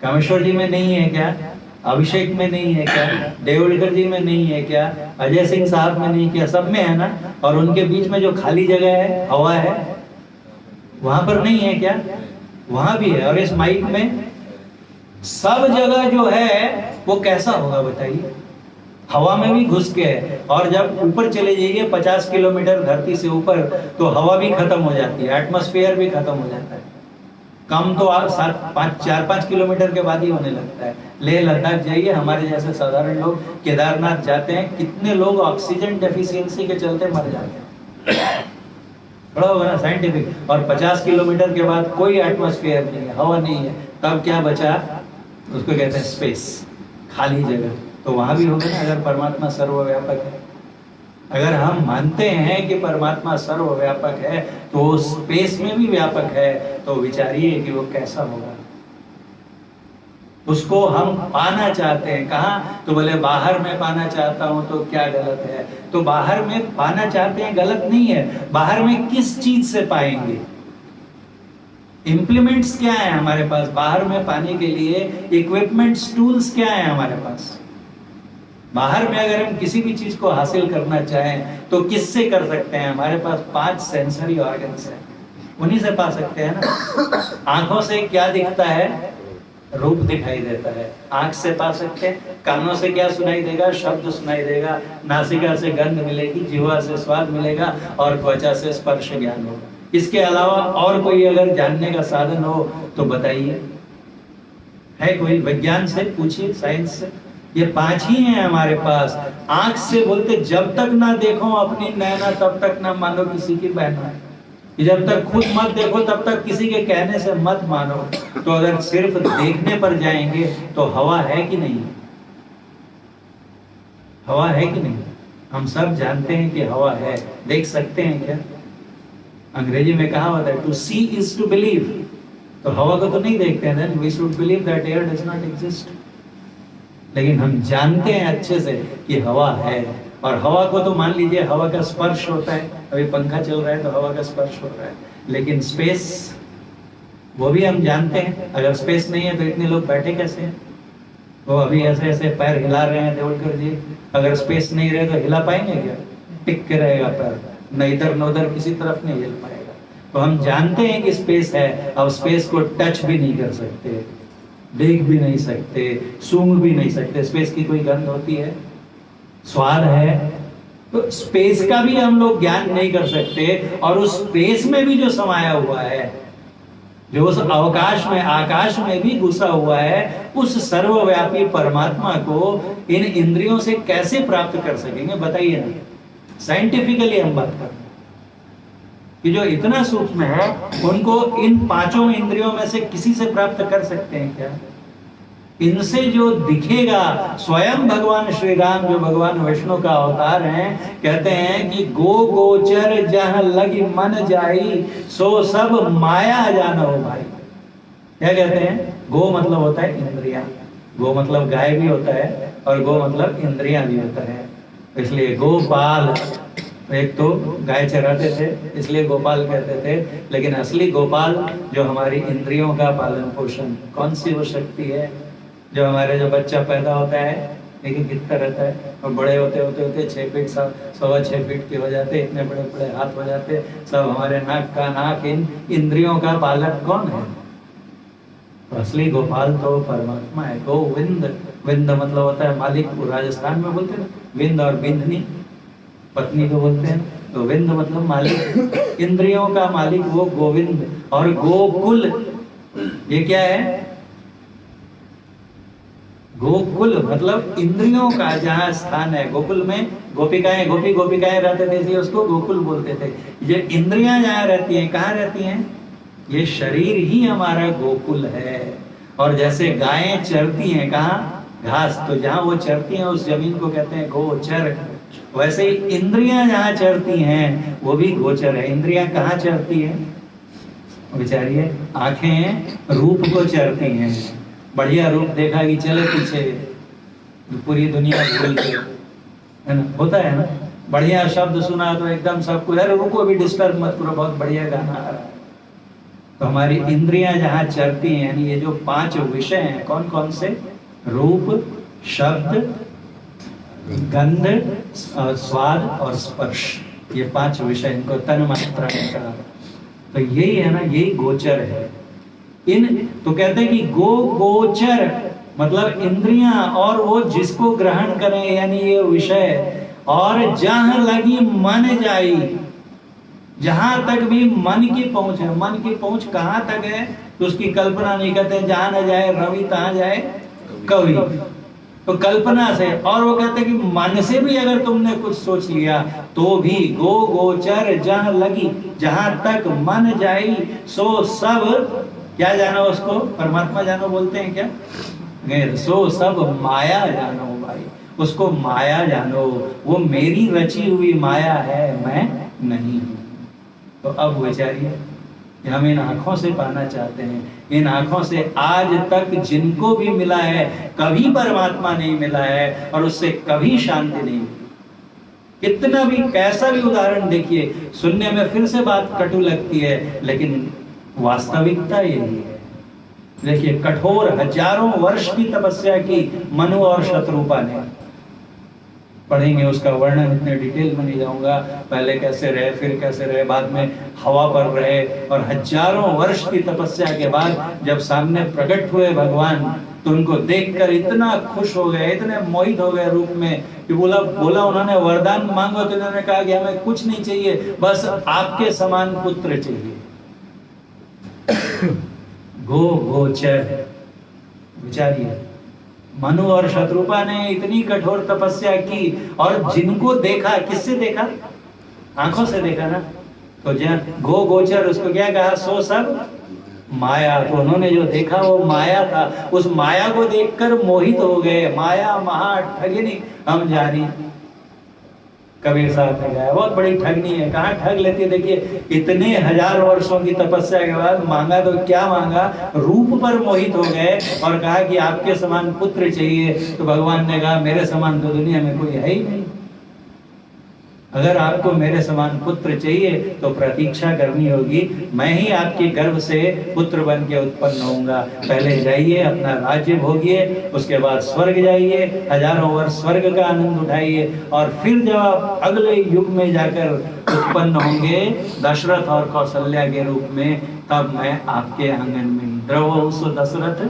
A: कामेश्वर जी में नहीं है क्या? अभिषेक में नहीं है क्या? देवलकर जी में नहीं है क्या? अजय सिंह साहब में नहीं क्या? सब में है ना। और उनके बीच में जो खाली जगह है, हवा है, वहां पर नहीं है क्या? वहां भी है। और इस माइक में सब जगह जो है वो कैसा होगा बताइए? हवा में भी घुस के है। और जब ऊपर चले जाइए 50 किलोमीटर धरती से ऊपर, तो हवा भी खत्म हो जाती है, एटमॉस्फेयर भी खत्म हो जाता है। कम तो आप 4-5 किलोमीटर के बाद ही होने लगता है। लेह लद्दाख जाइए, हमारे जैसे साधारण लोग केदारनाथ जाते हैं, कितने लोग ऑक्सीजन डेफिशिएंसी के चलते मर जाते हैं। बड़ा होगा ना साइंटिफिक। और 50 किलोमीटर के बाद कोई एटमॉस्फेयर नहीं है, हवा नहीं है, तब क्या बचा? उसको कहते हैं स्पेस, खाली जगह। तो वहां भी होगा ना अगर परमात्मा सर्वव्यापक है। अगर हम मानते हैं कि परमात्मा सर्वव्यापक है तो स्पेस में भी व्यापक है, तो विचारिए कि वो कैसा होगा। उसको हम पाना चाहते हैं। कहाँ? तो बोले बाहर में पाना चाहता हूं, तो क्या गलत है? तो बाहर में पाना चाहते हैं, गलत नहीं है। बाहर में किस चीज से पाएंगे? इम्प्लीमेंट्स क्या है हमारे पास बाहर में पाने के लिए? इक्विपमेंट्स, टूल्स क्या है हमारे पास? बाहर में अगर हम किसी भी चीज को हासिल करना चाहें तो किससे कर सकते हैं? हमारे पास 5 सेंसरी ऑर्गन्स हैं, उन्हीं से पा सकते हैं ना। आंखों से क्या दिखता है? रूप दिखाई देता है, आंख से पा सकते हैं। कानों से क्या सुनाई देगा? शब्द सुनाई देगा। नासिका से गंध मिलेगी, जिह्वा से स्वाद मिलेगा, और त्वचा से स्पर्श ज्ञान होगा। इसके अलावा और कोई अगर जानने का साधन हो तो बताइए, है कोई? विज्ञान से पूछिए, साइंस से। ये 5 ही हैं हमारे पास। आंख से बोलते जब तक ना देखो अपनी नैना तब तक ना मानो किसी की बहना। जब तक खुद मत देखो तब तक किसी के कहने से मत मानो। तो अगर सिर्फ देखने पर जाएंगे तो हवा है कि नहीं? हवा है कि नहीं? हम सब जानते हैं कि हवा है। देख सकते हैं क्या? अंग्रेजी में कहा होता है to see is to believe. तो हवा को तो नहीं देखते हैं, then we should believe that air does not exist. लेकिन हम जानते हैं अच्छे से कि हवा है। और हवा को तो मान लीजिए हवा का स्पर्श होता है, अभी पंखा चल रहा है तो हवा का स्पर्श हो रहा है। लेकिन स्पेस वो भी हम जानते हैं। अगर स्पेस नहीं है तो इतने लोग बैठे कैसे हैं? वो अभी ऐसे ऐसे पैर हिला रहे हैं देवलकर जी। अगर स्पेस नहीं रहे तो हिला पाएंगे क्या? टिक के रहेगा पैर, न इधर न उधर किसी तरफ नहीं हिल पाएगा। तो हम जानते हैं कि स्पेस है, अब स्पेस को टच भी नहीं कर सकते, देख भी नहीं सकते, सूंघ भी नहीं सकते। स्पेस की कोई गंध होती है? स्वाद है? तो स्पेस का भी हम लोग ज्ञान नहीं कर सकते। और उस स्पेस में भी जो समाया हुआ है, जो उस अवकाश में, आकाश में भी घुसा हुआ है, उस सर्वव्यापी परमात्मा को इन इंद्रियों से कैसे प्राप्त कर सकेंगे? बताइए ना। साइंटिफिकली हम बात कर रहे हैं कि जो इतना सूक्ष्म है उनको इन पांचों इंद्रियों में से किसी से प्राप्त कर सकते हैं क्या? इनसे जो दिखेगा, स्वयं भगवान श्री राम जो भगवान विष्णु का अवतार हैं, कहते हैं कि गो गोचर जहां लगी मन जाई सो सब माया जानो भाई। क्या कहते हैं? गो मतलब होता है इंद्रिया, गो मतलब गाय भी होता है और गो मतलब इंद्रिया भी होता है। इसलिए गोपाल, एक तो गाय चराते थे इसलिए गोपाल कहते थे, लेकिन असली गोपाल जो हमारी इंद्रियों का पालन पोषण, कौन सी वो शक्ति है जो हमारे, जो बच्चा पैदा होता है लेकिन गिरता रहता है और बड़े होते होते होते 6 फीट 6.25 फीट के हो जाते, इतने बड़े बड़े हाथ हो जाते, सब हमारे नाक इन इंद्रियों का पालक कौन है? तो असली गोपाल तो परमात्मा है। गोविंद, विंद मतलब होता है मालिक। राजस्थान में बोलते हैं विंद, और बिंदनी पत्नी को बोलते हैं, तो विंद मतलब मालिक, इंद्रियों का मालिक वो गोविंद। और गोकुल, ये क्या है? गोकुल मतलब इंद्रियों का जहाँ स्थान है। गोकुल में गोपिकाएं, गोपिकाएं रहते थे इसलिए उसको गोकुल बोलते थे। ये इंद्रियां जहाँ रहती हैं, कहाँ रहती हैं? ये शरीर ही हमारा गोकुल है। और जैसे गायें चरती हैं कहाँ? घास, तो जहाँ वो चरती हैं उस जमीन को कहते हैं गोचर। वैसे ही इंद्रियां जहाँ चरती हैं वो भी गोचर है। इंद्रियां कहाँ चरती हैं? बेचारिए आंखें रूप को चरती हैं। बढ़िया रूप देखा कि चले पीछे, पूरी दुनिया भूल के, है ना? होता है ना? बढ़िया शब्द सुना तो एकदम सब कुछ, अरे रुको भी डिस्टर्ब मत करो, बहुत बढ़िया गाना आ रहा है। तो हमारी इंद्रियां जहाँ चरती हैं, यानी ये जो 5 विषय हैं, कौन कौन से? रूप, शब्द, गंध, स्वाद और स्पर्श, ये 5 विषय, इनको तन मात्रा में कहा। तो यही है ना, यही गोचर है। इन तो कहते हैं कि गो गोचर मतलब इंद्रियां और वो जिसको ग्रहण करें, यानी ये विषय। और जहां लगी मन जाई, जहां तक भी मन की पहुंच है। मन की पहुंच कहां तक है तो उसकी कल्पना नहीं करते। जहां न जाए रवि तहां जाए कवि, तो कल्पना से। और वो कहते हैं कि मन से भी अगर तुमने कुछ सोच लिया तो भी गो गोचर जहां लगी, जहां तक मन जाई सो सब क्या जानो? उसको परमात्मा जानो बोलते हैं क्या? सो सब माया जानो भाई, उसको माया जानो। वो मेरी रची हुई माया है, मैं नहीं हूं। तो अब विचारिए, हम इन आंखों से पाना चाहते हैं। इन आंखों से आज तक जिनको भी मिला है, कभी परमात्मा नहीं मिला है और उससे कभी शांति नहीं मिली। कितना भी, कैसा भी उदाहरण देखिए, सुनने में फिर से बात कटु लगती है, लेकिन वास्तविकता यही है। देखिए, कठोर हजारों वर्ष की तपस्या की मनु और शत्रुपा ने। पढ़ेंगे उसका वर्णन, इतने डिटेल में नहीं जाऊंगा। पहले कैसे रहे, फिर कैसे रहे, बाद में हवा पर रहे, और हजारों वर्ष की तपस्या के बाद जब सामने प्रकट हुए भगवान, तो उनको देखकर इतना खुश हो गए, इतने मोहित हो गए रूप में कि बोला उन्होंने वरदान मांगो, तो उन्होंने कहा कि हमें कुछ नहीं चाहिए, बस आपके समान पुत्र चाहिए। गो गोचर, विचारिए, मनु और शत्रुपा ने इतनी कठोर तपस्या की और जिनको देखा, किससे देखा? आंखों से देखा ना। तो गो गोचर, उसको क्या कहा? सो सब माया। तो उन्होंने जो देखा वो माया था। उस माया को देखकर मोहित हो गए। माया महा ठगिनी हम जानी, कबीर साहब ने कहा, बहुत बड़ी ठगनी है। कहाँ ठग लेती है? देखिए, इतने हजार वर्षों की तपस्या के बाद मांगा तो क्या मांगा? रूप पर मोहित हो गए और कहा कि आपके समान पुत्र चाहिए। तो भगवान ने कहा, मेरे समान तो दुनिया में कोई है ही नहीं। अगर आपको मेरे समान पुत्र चाहिए तो प्रतीक्षा करनी होगी, मैं ही आपके गर्भ से पुत्र बन के उत्पन्न होऊंगा। पहले जाइए, अपना राज्य भोगिए, उसके बाद स्वर्ग जाइए, हजारों वर्ष स्वर्ग का आनंद उठाइए, और फिर जब आप अगले युग में जाकर उत्पन्न होंगे दशरथ और कौशल्या के रूप में, तब मैं आपके आंगन में द्रवहु सो दशरथ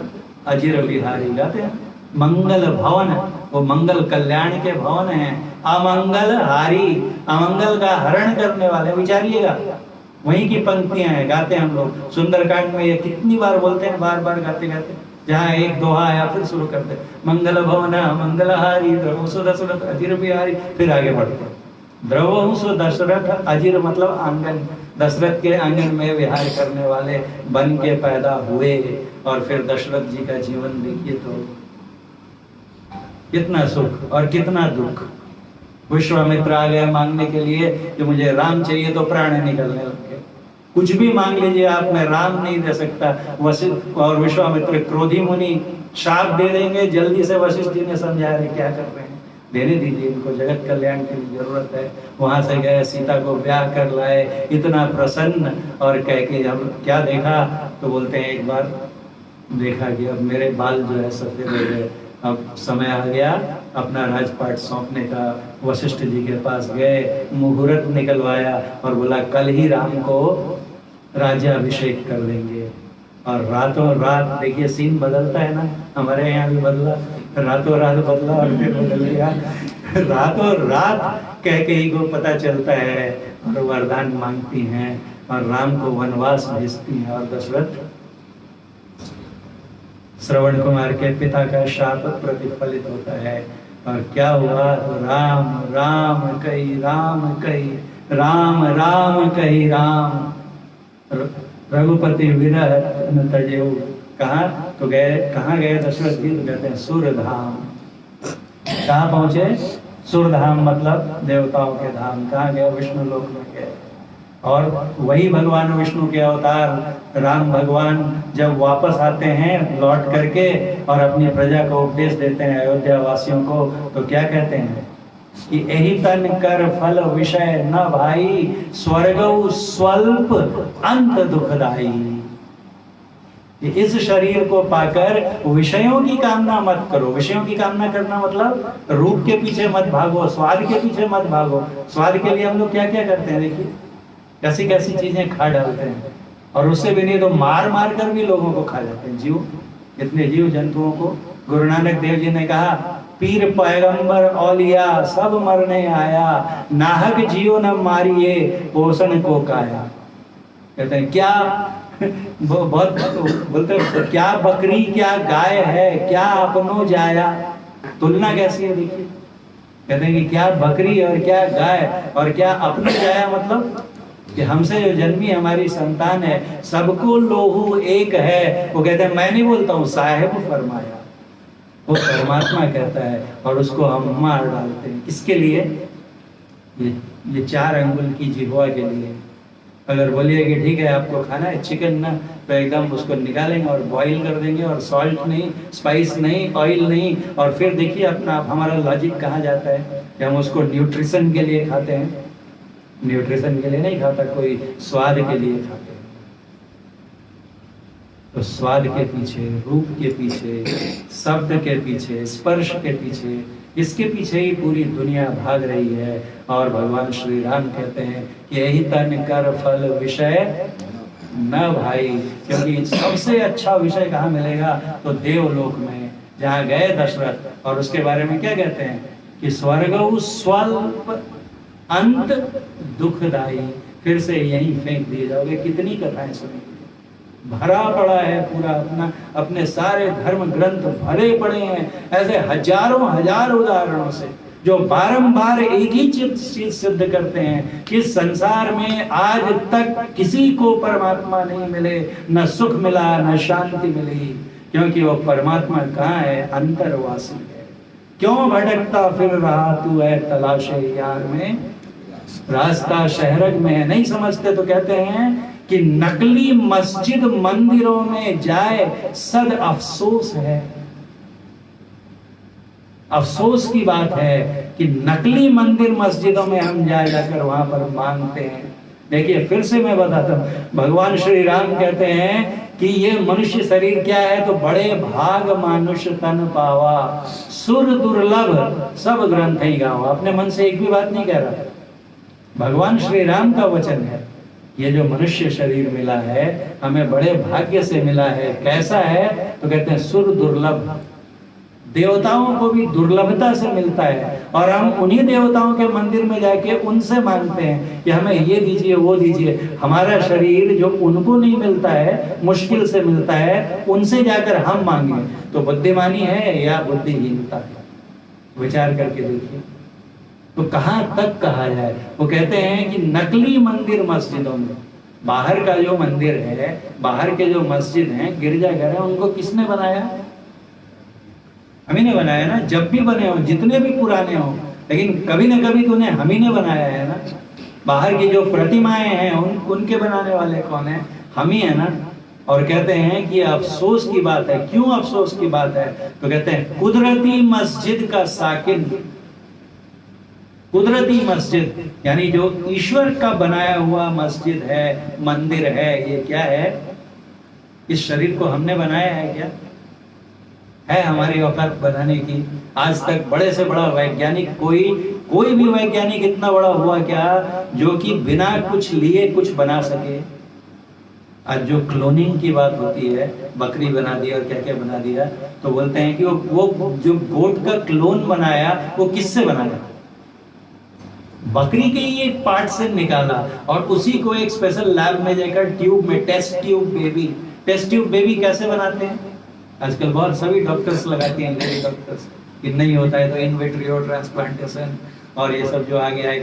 A: अजिर बिहारी। गाते हैं मंगल भवन, वो मंगल कल्याण के भवन है। अमंगल हारी, अमंगल का हरण करने वाले, विचारिएगा वहीं की पंक्तियां हैं, गाते हैं हम लोग सुंदरकांड में। ये कितनी बार बोलते हैं, बार बार गाते गाते, जहाँ एक दोहा आया फिर शुरू करते मंगल भवन मंगल हारी द्रवहु सो दशरथ अजिर बिहारी, फिर आगे बढ़ते द्रवहु सो दशरथ अजिर मतलब आंगन, दशरथ के आंगन में विहार करने वाले बन के पैदा हुए। और फिर दशरथ जी का जीवन देखिए तो कितना सुख और कितना दुख। विश्वामित्र आ गए मांगने के लिए कि मुझे राम चाहिए, तो प्राण निकलने लगे। कुछ भी मांग लीजिए आप, मैं राम नहीं दे सकता। वशिष्ठ और विश्वामित्र क्रोधी मुनि शाप दे देंगे, जल्दी से वशिष्ठ जी ने समझा रहे क्या कर रहे हैं, देने दीजिए इनको, जगत कल्याण की जरूरत है। वहां से गए, सीता को ब्याह कर लाए, इतना प्रसन्न, और कह के अब क्या देखा, तो बोलते हैं एक बार देखा कि अब मेरे बाल जो है सफेद हो गए, अब समय आ गया अपना राजपाट सौंपने का। वशिष्ठ जी के पास गए, मुहूर्त निकलवाया और बोला कल ही राम को राज्याभिषेक कर देंगे। और रातों रात देखिए सीन बदलता है ना, हमारे यहाँ भी बदला, रातों रात बदला और फिर बदल गया। रातों रात कह के ही को पता चलता है, और वरदान मांगती हैं और राम को वनवास भेजती हैं। और दशरथ श्रवण कुमार के पिता का शाप प्रतिफलित होता है। और क्या हुआ, राम राम कही राम कही राम राम कही राम, रघुपति विरह न तजेऊ। कहाँ तो गए, कहाँ गए दशरथ जी, तो कहते हैं सुरधाम। कहाँ पहुंचे, सुरधाम मतलब देवताओं के धाम। कहाँ गए, विष्णु लोक में गए। और वही भगवान विष्णु के अवतार राम भगवान जब वापस आते हैं लौट करके और अपनी प्रजा को उपदेश देते हैं अयोध्या वासियों को, तो क्या कहते हैं कि यही तन कर फल विषय न भाई, स्वर्गौ स्वल्प अंत दुखदाई। इस शरीर को पाकर विषयों की कामना मत करो। विषयों की कामना करना मतलब रूप के पीछे मत भागो, स्वाद के पीछे मत भागो। स्वाद के लिए हम लोग क्या क्या करते हैं, देखिए कैसी कैसी चीजें खा डालते हैं, और उससे भी नहीं तो मार मार कर भी लोगों को खा जाते हैं। जीव, इतने जीव जंतुओं को गुरु नानक देव जी ने कहा पीर पैगंबर औलिया सब मरने आया, नाहक जियो न मारिए पोषण को काया। कहते हैं क्या बहुत बोलते हैं, क्या बकरी क्या गाय है, क्या अपनो जाया। तुलना कैसी है देखिए, कहते हैं कि क्या बकरी और क्या गाय और क्या अपनो जाया, मतलब कि हमसे जो जन्मी हमारी संतान है सबको लोहू एक है। वो कहते हैं मैं नहीं बोलता हूँ, साहेब फरमाया, वो परमात्मा कहता है, और उसको हम मार डालते हैं। किसके लिए, ये 4 अंगुल की जिह्वा के लिए। अगर बोलिए कि ठीक है आपको खाना है चिकन ना, तो एकदम उसको निकालेंगे और बॉईल कर देंगे, और सॉल्ट नहीं, स्पाइस नहीं, ऑयल नहीं। और फिर देखिए अपना हमारा लॉजिक कहाँ जाता है कि हम उसको न्यूट्रिशन के लिए खाते हैं। न्यूट्रिशन के लिए नहीं खाता कोई, स्वाद के लिए खाते हैं। तो स्वाद के पीछे, रूप के पीछे, शब्द के पीछे, स्पर्श के पीछे, इसके पीछे ही पूरी दुनिया भाग रही है। और भगवान श्री राम कहते हैं कि यही तन कर फल विषय न भाई, क्योंकि सबसे अच्छा विषय कहाँ मिलेगा, तो देवलोक में जहाँ गए दशरथ। और उसके बारे में क्या कहते हैं कि स्वर्गौ स्वल्प अंत दुखदाई। फिर से यही फेंक दिए जाओगे। कितनी कथाएं सुनेंगे, भरा पड़ा है पूरा अपने सारे धर्म ग्रंथ भरे पड़े हैं ऐसे हजारों हजार उदाहरणों से, जो बारंबार एक ही चीज सिद्ध करते हैं कि संसार में आज तक किसी को परमात्मा नहीं मिले, न सुख मिला न शांति मिली, क्योंकि वो परमात्मा कहाँ है, अंतर्वासी है। क्यों भटकता फिर रहा तू है तलाशे यार में, रास्ता शहरग में है। नहीं समझते तो कहते हैं कि नकली मस्जिद मंदिरों में जाए सद अफसोस है। अफसोस की बात है कि नकली मंदिर मस्जिदों में हम जाकर वहां पर मांगते हैं। देखिए फिर से मैं बताता हूँ, भगवान श्री राम कहते हैं कि ये मनुष्य शरीर क्या है, तो बड़े भाग मानुष तन पावा, सुर दुर्लभ सब ग्रंथ ही गावा। अपने मन से एक भी बात नहीं कह रहा, भगवान श्री राम का वचन है। ये जो मनुष्य शरीर मिला है हमें बड़े भाग्य से मिला है। कैसा है तो कहते हैं सुर दुर्लभ, देवताओं को भी दुर्लभता से मिलता है, और हम उन्हीं देवताओं के मंदिर में जाके उनसे मांगते हैं कि हमें ये दीजिए वो दीजिए। हमारा शरीर जो उनको नहीं मिलता है, मुश्किल से मिलता है, उनसे जाकर हम मांगे तो बुद्धिमानी है या बुद्धिहीनता है? विचार करके देखिए। तो कहां तक कहा जाए? वो कहते हैं कि नकली मंदिर मस्जिदों में, बाहर का जो मंदिर है, बाहर के जो मस्जिद हैं, गिरजाघर है, उनको किसने बनाया? हम ही ने बनाया ना। जब भी बने हो, जितने भी पुराने हो, लेकिन कभी न कभी तो उन्हें हम ही ने बनाया है ना। बाहर की जो प्रतिमाएं हैं उनके बनाने वाले कौन है? हम ही है ना। और कहते हैं कि अफसोस की बात है। क्यों अफसोस की बात है? तो कहते हैं कुदरती मस्जिद का साकिन, कुदरती मस्जिद यानी जो ईश्वर का बनाया हुआ मस्जिद है, मंदिर है, ये क्या है? इस शरीर को हमने बनाया है क्या? है हमारी औकात बनाने की? आज तक बड़े से बड़ा वैज्ञानिक, कोई भी वैज्ञानिक इतना बड़ा हुआ क्या जो कि बिना कुछ लिए कुछ बना सके? आज जो क्लोनिंग की बात होती है, बकरी बना दिया और क्या क्या बना दिया, तो बोलते हैं कि वो जो गोट का क्लोन बनाया वो किससे बनाया? बकरी के ही एक पार्ट से निकाला और उसी को एक स्पेशल लैब में जाकर ट्यूब में, टेस्ट ट्यूब बेबी कैसे बनाते हैं? आजकल बहुत सभी डॉक्टर्स लगाती हैं, लेडी डॉक्टर्स, कि नहीं होता है तो इन विट्रियो ट्रांसप्लांटेशन और ये सब जो आ गया है,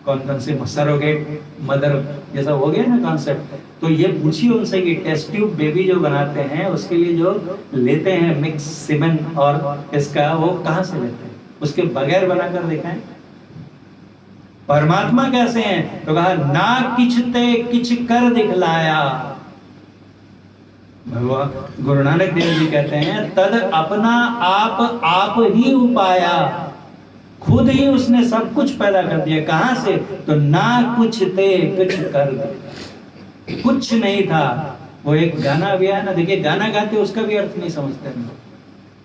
A: कौन से सरोगेट मदर ये सब हो गया ना कॉन्सेप्ट। तो ये पूछिए उनसे कि टेस्ट ट्यूब बेबी जो बनाते हैं उसके लिए जो लेते हैं मिक्स सीमेन और इसका, वो कहाँ से लेते हैं? उसके बगैर बनाकर दिखाएं। परमात्मा कैसे हैं? तो कहा ना किछ ते किछ कर दिखलाया। भगवान गुरु नानक देव जी कहते हैं तद अपना आप ही उपाया, खुद ही उसने सब कुछ पैदा कर दिया। कहां से? तो ना कुछ थे कुछ कर दिया, कुछ नहीं था। वो एक गाना भी है ना, देखिए गाना गाते उसका भी अर्थ नहीं समझते हैं।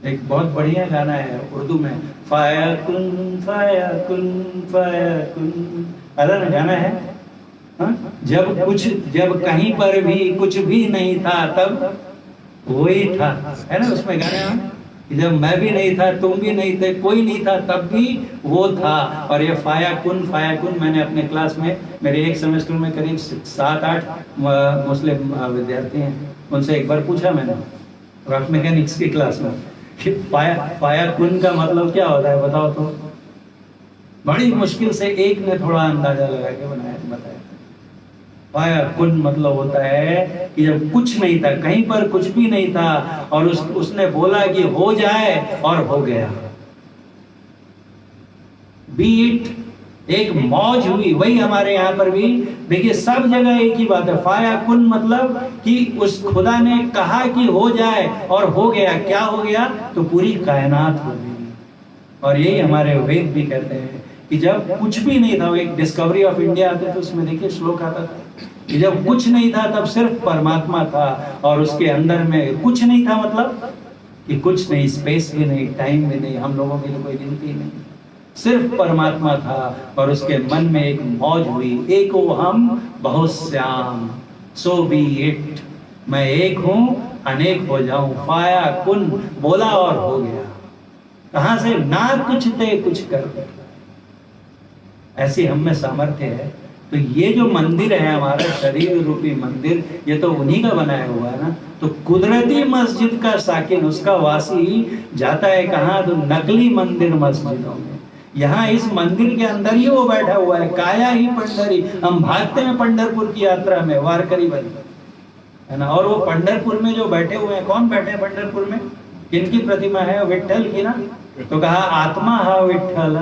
A: एक बहुत बढ़िया गाना है उर्दू में, फाया कुन फाया कुन फाया कुन, अरे गाना है। जब कहीं पर भी कुछ भी नहीं था तब वही था, है ना उसमें गाने में। जब मैं भी नहीं था, तुम भी नहीं थे, कोई नहीं था, तब भी वो था। और ये फाया कुन मैंने अपने क्लास में, मेरे एक सेमेस्टर में करीब 7-8 मुस्लिम विद्यार्थी हैं, उनसे एक बार पूछा मैंने रॉक मैकेनिक्स की क्लास में कि फाया कुन का मतलब क्या होता है बताओ तो। बड़ी मुश्किल से एक ने थोड़ा अंदाजा लगा के बताया। फाया कुन मतलब होता है कि जब कुछ नहीं था, कहीं पर कुछ भी नहीं था, और उसने बोला कि हो जाए और हो गया। बी इट, एक मौज हुई। वही हमारे यहाँ पर भी देखिए सब जगह एक ही बात है। फाया कुन मतलब कि उस खुदा ने कहा कि हो जाए और हो गया। क्या हो गया? तो पूरी कायनात हो गई। और यही हमारे वेद भी कहते हैं कि जब कुछ भी नहीं था, एक डिस्कवरी ऑफ इंडिया आते तो उसमें देखिए श्लोक आता था कि जब कुछ नहीं था तब सिर्फ परमात्मा था, और उसके अंदर में कुछ नहीं था मतलब कि कुछ नहीं, स्पेस भी नहीं, टाइम भी नहीं, हम लोगों की तो कोई गिनती नहीं, सिर्फ परमात्मा था। और उसके मन में एक मौज हुई, एक हो हम बहुत श्याम, सो बी इट, मैं एक हूं अनेक हो जाऊं। फाया कुन बोला और हो गया। कहां से? ना कुछ थे कुछ कर दे। ऐसी हम में सामर्थ्य है। तो ये जो मंदिर है हमारा शरीर रूपी मंदिर, ये तो उन्हीं का बनाया हुआ है ना। तो कुदरती मस्जिद का साकिन, उसका वासी जाता है कहाँ? तो नकली मंदिर मस्जिदों में। यहाँ इस मंदिर के अंदर ही वो बैठा हुआ है, काया ही पंडरी। हम भागते हैं पंढरपुर की यात्रा में, वारकरी बनी है ना। और वो पंढरपुर में जो बैठे हुए हैं, कौन बैठे हैं पंढरपुर में? किनकी प्रतिमा है? विठ्ठल की ना। तो कहा आत्मा हा विठ्ठल,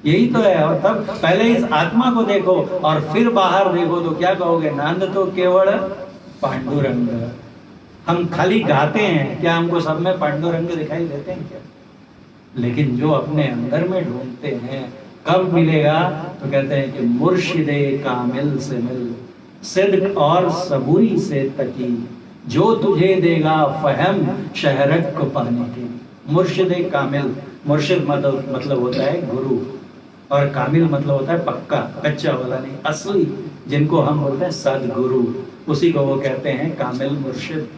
A: यही तो है। और तब पहले इस आत्मा को देखो और फिर बाहर देखो तो क्या कहोगे? नंद तो केवल पांडुरंग। हम खाली गाते हैं, क्या हमको सब में पांडुरंग दिखाई देते हैं क्या? लेकिन जो अपने अंदर में ढूंढते हैं कब मिलेगा? तो कहते हैं कि मुर्शिदे कामिल से मिल, सिद्क और सबूरी से तकी, जो तुझे देगा फहम शहरत को पाने की। मुर्शिदे कामिल, मुर्शिद मतलब होता है गुरु, और कामिल मतलब होता है पक्का, कच्चा वाला नहीं, असली, जिनको हम बोलते हैं सदगुरु, उसी को वो कहते हैं कामिल मुर्शिद।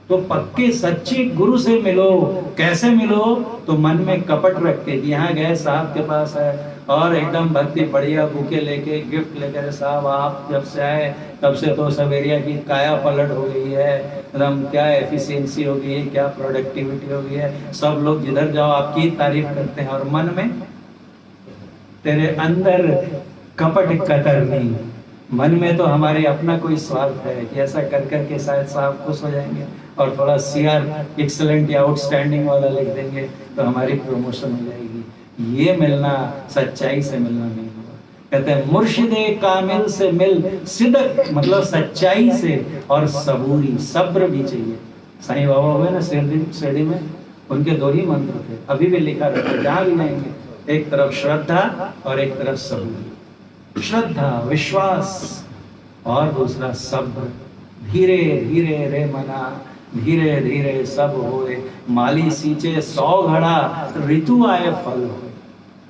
A: तो पक्के सच्चे गुरु से मिलो। कैसे मिलो? तो मन में कपट रख के, यहाँ गए साहब के पास है और एकदम भक्ति बढ़िया बुके लेके गिफ्ट लेकर, साहब आप जब से आए तब से तो सब एरिया की काया पलट हो गई है, एकदम क्या एफिशिएंसी हो गई है, क्या प्रोडक्टिविटी हो गई है, सब लोग जिधर जाओ आपकी तारीफ करते हैं, और मन में तेरे अंदर कपट कतर नहीं। मन में तो हमारे अपना कोई स्वार्थ है कि ऐसा कर करके शायद साहब खुश हो जाएंगे और थोड़ा CR एक्सलेंट या आउटस्टैंडिंग वाला लिख देंगे तो हमारी प्रमोशन हो जाएगी। ये मिलना सच्चाई से मिलना नहीं होगा। कहते हैं मुर्शिदे कामिल से मिल, सिदक मतलब सच्चाई से, और सबूरी, सब्र भी चाहिए। साईं बाबा हुए ना शिरडी में, उनके 2 ही मंत्र थे, अभी भी लिखा रहता है जहां भी जाएंगे, एक तरफ श्रद्धा और एक तरफ सबूरी। श्रद्धा विश्वास और दूसरा सब्र। धीरे धीरे रे मना, धीरे धीरे सब होए, माली सींचे 100 घड़ा, ऋतु आए फल होए।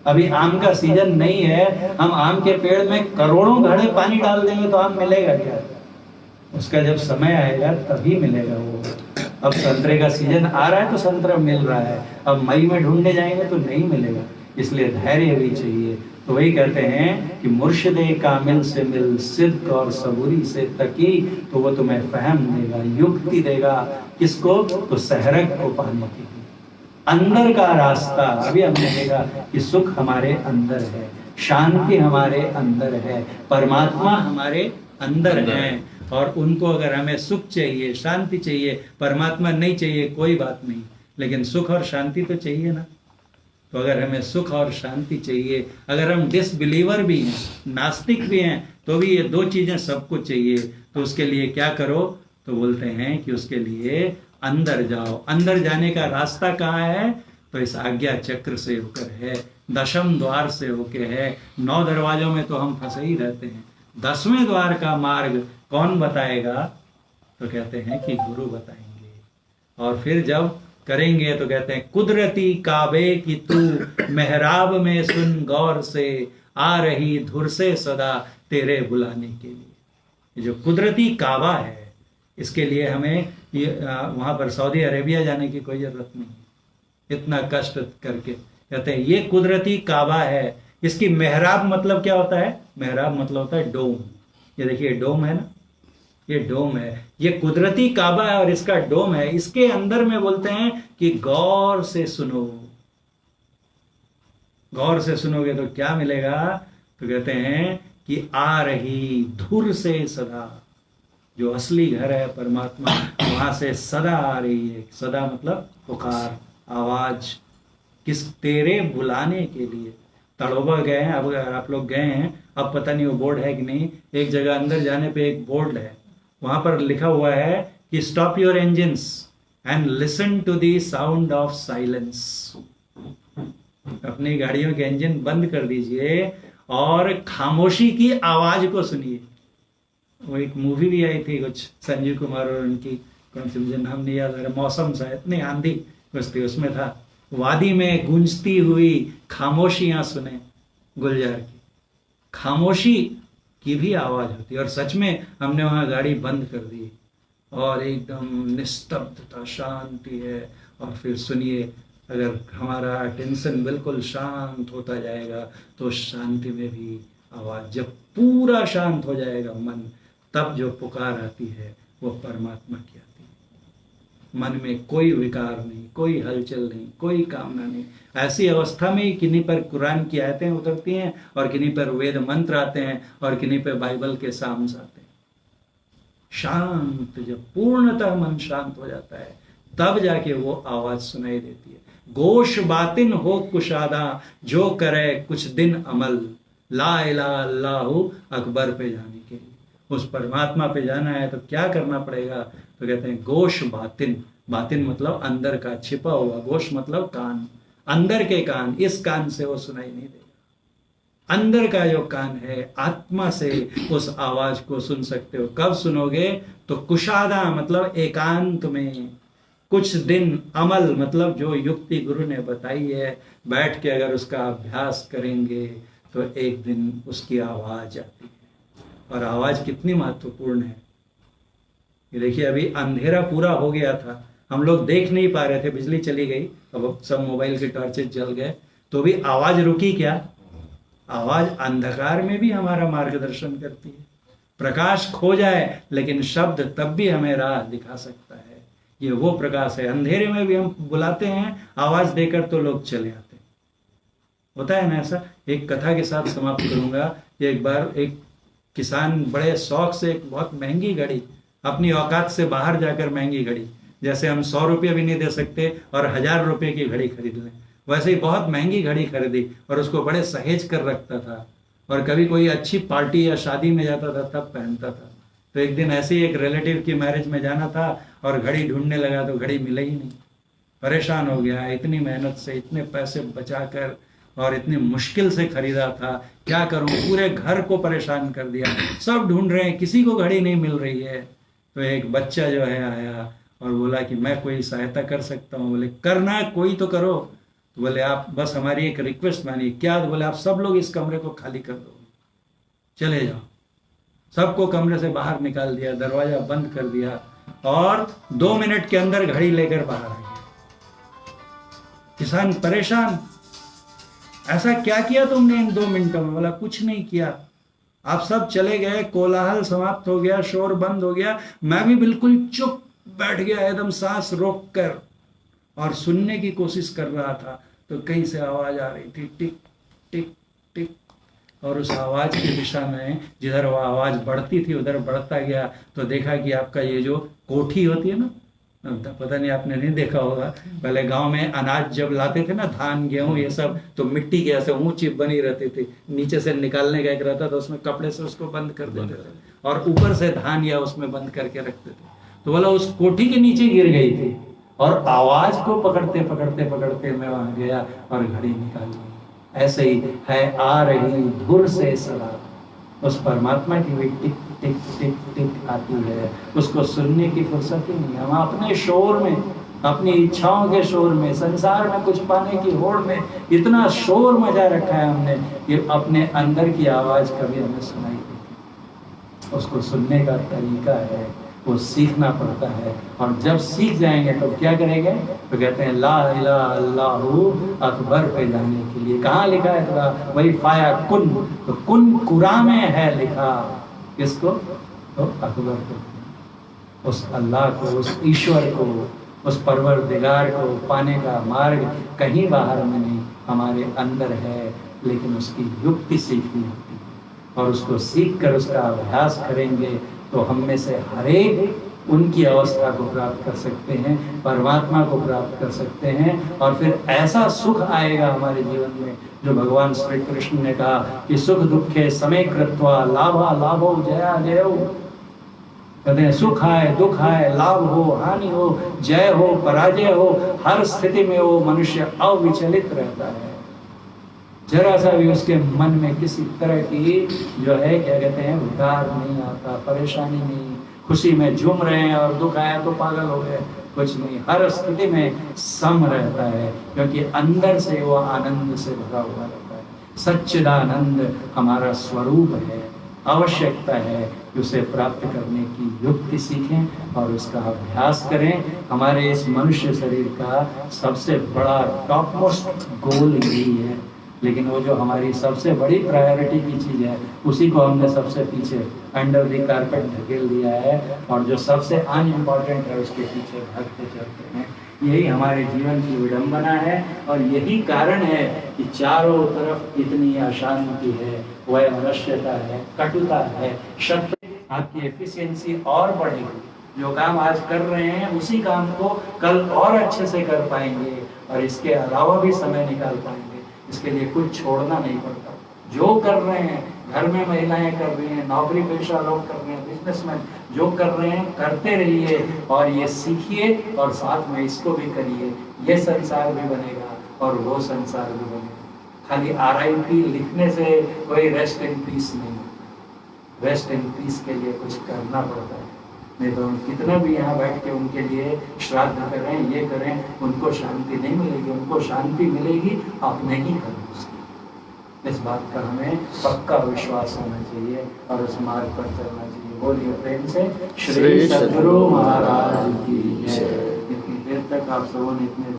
A: अभी आम का सीजन नहीं है, हम आम के पेड़ में करोड़ों घड़े पानी डाल देंगे तो आम मिलेगा क्या? उसका जब समय आएगा तभी मिलेगा वो। अब संतरे का सीजन आ रहा है तो संतरा मिल रहा है, अब मई में ढूंढने जाएंगे तो नहीं मिलेगा, इसलिए धैर्य भी चाहिए। तो वही कहते हैं कि मुर्शिदे कामिल से मिल, सिद्क और सबूरी से तकी, तो वो तुम्हें फहम देगा, युक्ति देगा। किसको? तो सहरक को पाने के लिए। अंदर का रास्ता, अभी हमने देखा कि सुख हमारे अंदर है, शांति हमारे अंदर है, परमात्मा हमारे अंदर है, और उनको अगर हमें सुख चाहिए, शांति चाहिए, परमात्मा नहीं चाहिए कोई बात नहीं, लेकिन सुख और शांति तो चाहिए ना। तो अगर हमें सुख और शांति चाहिए, अगर हम डिसबिलीवर भी हैं, नास्तिक भी हैं, तो भी ये 2 चीजें सबको चाहिए। तो उसके लिए क्या करो? तो बोलते हैं कि उसके लिए अंदर जाओ। अंदर जाने का रास्ता कहाँ है? तो इस आज्ञा चक्र से होकर है, 10वें द्वार से होके है। 9 दरवाजों में तो हम फंसे ही रहते हैं, 10वें द्वार का मार्ग कौन बताएगा? तो कहते हैं कि गुरु बताएंगे। और फिर जब करेंगे तो कहते हैं कुदरती काबे की तू मेहराब में सुन गौर से, आ रही धुर से सदा तेरे बुलाने के लिए। ये जो कुदरती काबा है, इसके लिए हमें वहां पर सऊदी अरेबिया जाने की कोई जरूरत नहीं, इतना कष्ट करके। कहते हैं ये कुदरती काबा है। इसकी मेहराब मतलब क्या होता है? मेहराब मतलब होता है डोम। ये देखिए डोम है ना, ये डोम है, ये कुदरती काबा है और इसका डोम है। इसके अंदर में बोलते हैं कि गौर से सुनो। गौर से सुनोगे तो क्या मिलेगा? तो कहते हैं कि आ रही धुर से सदा, जो असली घर है परमात्मा, वहां से सदा आ रही है। सदा मतलब पुकार, आवाज, किस? तेरे बुलाने के लिए। तड़ोबा गए हैं, अब आप लोग गए हैं, अब पता नहीं वो बोर्ड है कि नहीं। एक जगह अंदर जाने पे एक बोर्ड है, वहां पर लिखा हुआ है कि stop your engines and listen to the sound of silence. अपनी गाड़ियों के इंजन बंद कर दीजिए और खामोशी की आवाज को सुनिए। वो एक मूवी भी आई थी कुछ, संजीव कुमार और उनकी, कौन सी मुझे नाम नहीं याद आ रहा, मौसम शायद नहीं, आंधी कुछ थी, उसमें था वादी में गूंजती हुई खामोशियां सुने गुलजार की। खामोशी की भी आवाज होती है। और सच में हमने वहां गाड़ी बंद कर दी और एकदम निस्तब्धता, शांति है। और फिर सुनिए, अगर हमारा टेंशन बिल्कुल शांत होता जाएगा तो शांति में भी आवाज, जब पूरा शांत हो जाएगा मन, तब जो पुकार आती है वो परमात्मा की आती है। मन में कोई विकार नहीं, कोई हलचल नहीं, कोई कामना नहीं। ऐसी अवस्था में ही किन्हीं पर कुरान की आयतें उतरती हैं और किन्हीं पर वेद मंत्र आते हैं और किन्हीं पर बाइबल के साम्स आते हैं। शांत, जब पूर्णतः मन शांत हो जाता है तब जाके वो आवाज सुनाई देती है। गोश बातिन हो कुशादा, जो करे कुछ दिन अमल, ला इलाहा अल्लाहु अकबर पे जाने के लिए। उस परमात्मा पे जाना है तो क्या करना पड़ेगा? तो कहते हैं गोश बातिन। बातिन मतलब अंदर का छिपा हुआ, गोश मतलब कान,
C: अंदर के कान, इस कान से वो सुनाई नहीं देगा। अंदर का जो कान है, आत्मा से उस आवाज को सुन सकते हो। कब सुनोगे? तो कुशादा मतलब एकांत में, कुछ दिन, अमल मतलब जो युक्ति गुरु ने बताई है, बैठ के अगर उसका अभ्यास करेंगे तो एक दिन उसकी आवाज आती है। और आवाज कितनी महत्वपूर्ण है। ये देखिए, अभी अंधेरा पूरा हो गया था, हम लोग देख नहीं पा रहे थे, बिजली चली गई, अब सब मोबाइल के टॉर्चेस जल गए, तो भी आवाज रुकी क्या? आवाज अंधकार में भी हमारा मार्गदर्शन करती है। प्रकाश खो जाए लेकिन शब्द तब भी हमें राह दिखा सकता है। ये वो प्रकाश है। अंधेरे में भी हम बुलाते हैं आवाज देकर तो लोग चले आते हैं। होता है ना ऐसा। एक कथा के साथ समाप्त करूंगा। एक बार एक किसान बड़े शौक से एक बहुत महंगी घड़ी, अपनी औकात से बाहर जाकर महंगी घड़ी, जैसे हम 100 रुपये भी नहीं दे सकते और 1000 रुपये की घड़ी खरीद लें, वैसे ही बहुत महंगी घड़ी खरीदी और उसको बड़े सहेज कर रखता था। और कभी कोई अच्छी पार्टी या शादी में जाता था तब पहनता था। तो एक दिन ऐसे ही एक रिलेटिव की मैरिज में जाना था और घड़ी ढूंढने लगा तो घड़ी मिला ही नहीं। परेशान हो गया, इतनी मेहनत से इतने पैसे बचाकर और इतनी मुश्किल से खरीदा था, क्या करूं, पूरे घर को परेशान कर दिया, सब ढूंढ रहे हैं, किसी को घड़ी नहीं मिल रही है। तो एक बच्चा जो है आया और बोला कि मैं कोई सहायता कर सकता हूँ। बोले करना कोई तो करो। तो बोले आप बस हमारी एक रिक्वेस्ट मानिए। क्या? तो बोले आप सब लोग इस कमरे को खाली कर दो, चले जाओ। सबको कमरे से बाहर निकाल दिया, दरवाजा बंद कर दिया और 2 मिनट के अंदर घड़ी लेकर बाहर आ गया। किसान परेशान, ऐसा क्या किया तुमने इन 2 मिनटों में? बोला कुछ नहीं किया, आप सब चले गए, कोलाहल समाप्त हो गया, शोर बंद हो गया, मैं भी बिल्कुल चुप बैठ गया, एकदम सांस रोक कर और सुनने की कोशिश कर रहा था। तो कहीं से आवाज आ रही थी, टिक टिक टिक, और उस आवाज की दिशा में जिधर वो आवाज बढ़ती थी उधर बढ़ता गया। तो देखा कि आपका ये जो कोठी होती है ना, पता नहीं आपने नहीं देखा होगा, पहले गांव में अनाज जब लाते थे ना, धान गेहूं ये सब, तो मिट्टी के ऐसे ऊंची बनी रहती थी, नीचे से निकालने का एक रहता था, उसमें कपड़े से उसको बंद कर देते थे और ऊपर से धान या उसमें बंद करके रखते थे। तो बोला उस कोठी के नीचे गिर गई थी और आवाज को पकड़ते पकड़ते पकड़ते मैं वहां गया और घड़ी निकाल ली। ऐसे ही है आ रही धुर से सदा, उस परमात्मा की भी टिक टिक टिक टिक आती है, उसको सुनने की फुर्सत ही नहीं। हम अपने शोर में, अपनी इच्छाओं के शोर में, संसार में कुछ पाने की होड़ में इतना शोर मचा रखा है हमने कि अपने अंदर की आवाज कभी हमें सुनाई देती। उसको सुनने का तरीका है, वो सीखना पड़ता है। और जब सीख जाएंगे तो क्या करेंगे? तो कहते हैं ला इलाहा अल्लाहु अकबर पे जाने के लिए। कहाँ लिखा है? तो वही फाया कुन, तो कुन कुरान में है लिखा। किसको? तो अकबर को, उस अल्लाह को, उस ईश्वर को, उस परवरदिगार को पाने का मार्ग कहीं बाहर में नहीं, हमारे अंदर है। लेकिन उसकी युक्ति सीखनी होती है और उसको सीख कर उसका अभ्यास करेंगे तो हम में से हर एक उनकी अवस्था को प्राप्त कर सकते हैं, परमात्मा को प्राप्त कर सकते हैं। और फिर ऐसा सुख आएगा हमारे जीवन में जो भगवान श्री कृष्ण ने कहा कि सुख दुखे समय कृत्वा लाभा लाभो जया जयो। कहते हैं सुख आए दुख आए, लाभ हो हानि हो, जय हो पराजय हो, हर स्थिति में वो मनुष्य अविचलित रहता है। जरा सा भी उसके मन में किसी तरह की जो है क्या कहते हैं उदार नहीं आता, परेशानी नहीं, खुशी में झूम रहे हैं और दुख आया तो पागल हो गए, कुछ नहीं, हर स्थिति में सम रहता है क्योंकि अंदर से वो आनंद से भरा हुआ रहता है। सच्चिदानंद हमारा स्वरूप है, आवश्यकता है कि उसे प्राप्त करने की युक्ति सीखें और उसका अभ्यास करें। हमारे इस मनुष्य शरीर का सबसे बड़ा टॉप मोस्ट गोल यही है, लेकिन वो जो हमारी सबसे बड़ी प्रायोरिटी की चीज़ है उसी को हमने सबसे पीछे अंडर द कारपेट धकेल दिया है और जो सबसे अनइम्पॉर्टेंट है उसके पीछे भागते चलते हैं। यही हमारे जीवन की विडंबना है और यही कारण है कि चारों तरफ इतनी अशांति है, वैमनस्यता है, कटुता है, शक्ति, आपकी एफिशिएंसी और बढ़ेगी। जो काम आज कर रहे हैं उसी काम को कल और अच्छे से कर पाएंगे और इसके अलावा भी समय निकाल पाएंगे। इसके लिए कुछ छोड़ना नहीं पड़ता। जो कर रहे हैं, घर में महिलाएं कर रही हैं, नौकरी पेशा लोग कर रहे हैं, बिजनेसमैन जो कर रहे हैं करते रहिए और ये सीखिए और साथ में इसको भी करिए। ये संसार भी बनेगा
A: और वो संसार भी बने। खाली RIP लिखने से कोई रेस्ट इन पीस नहीं, रेस्ट इन पीस के लिए कुछ करना पड़ता है। नहीं तो कितना भी यहाँ बैठ के उनके लिए श्राद्ध करें, ये करें, उनको शांति नहीं मिलेगी। उनको शांति मिलेगी आपने ही करें उसकी। इस बात का हमें पक्का विश्वास होना चाहिए और उस मार्ग पर चलना चाहिए। बोलिए प्रेम से श्री सद्गुरु महाराज की जय। इतनी देर तक आप सबों ने इतने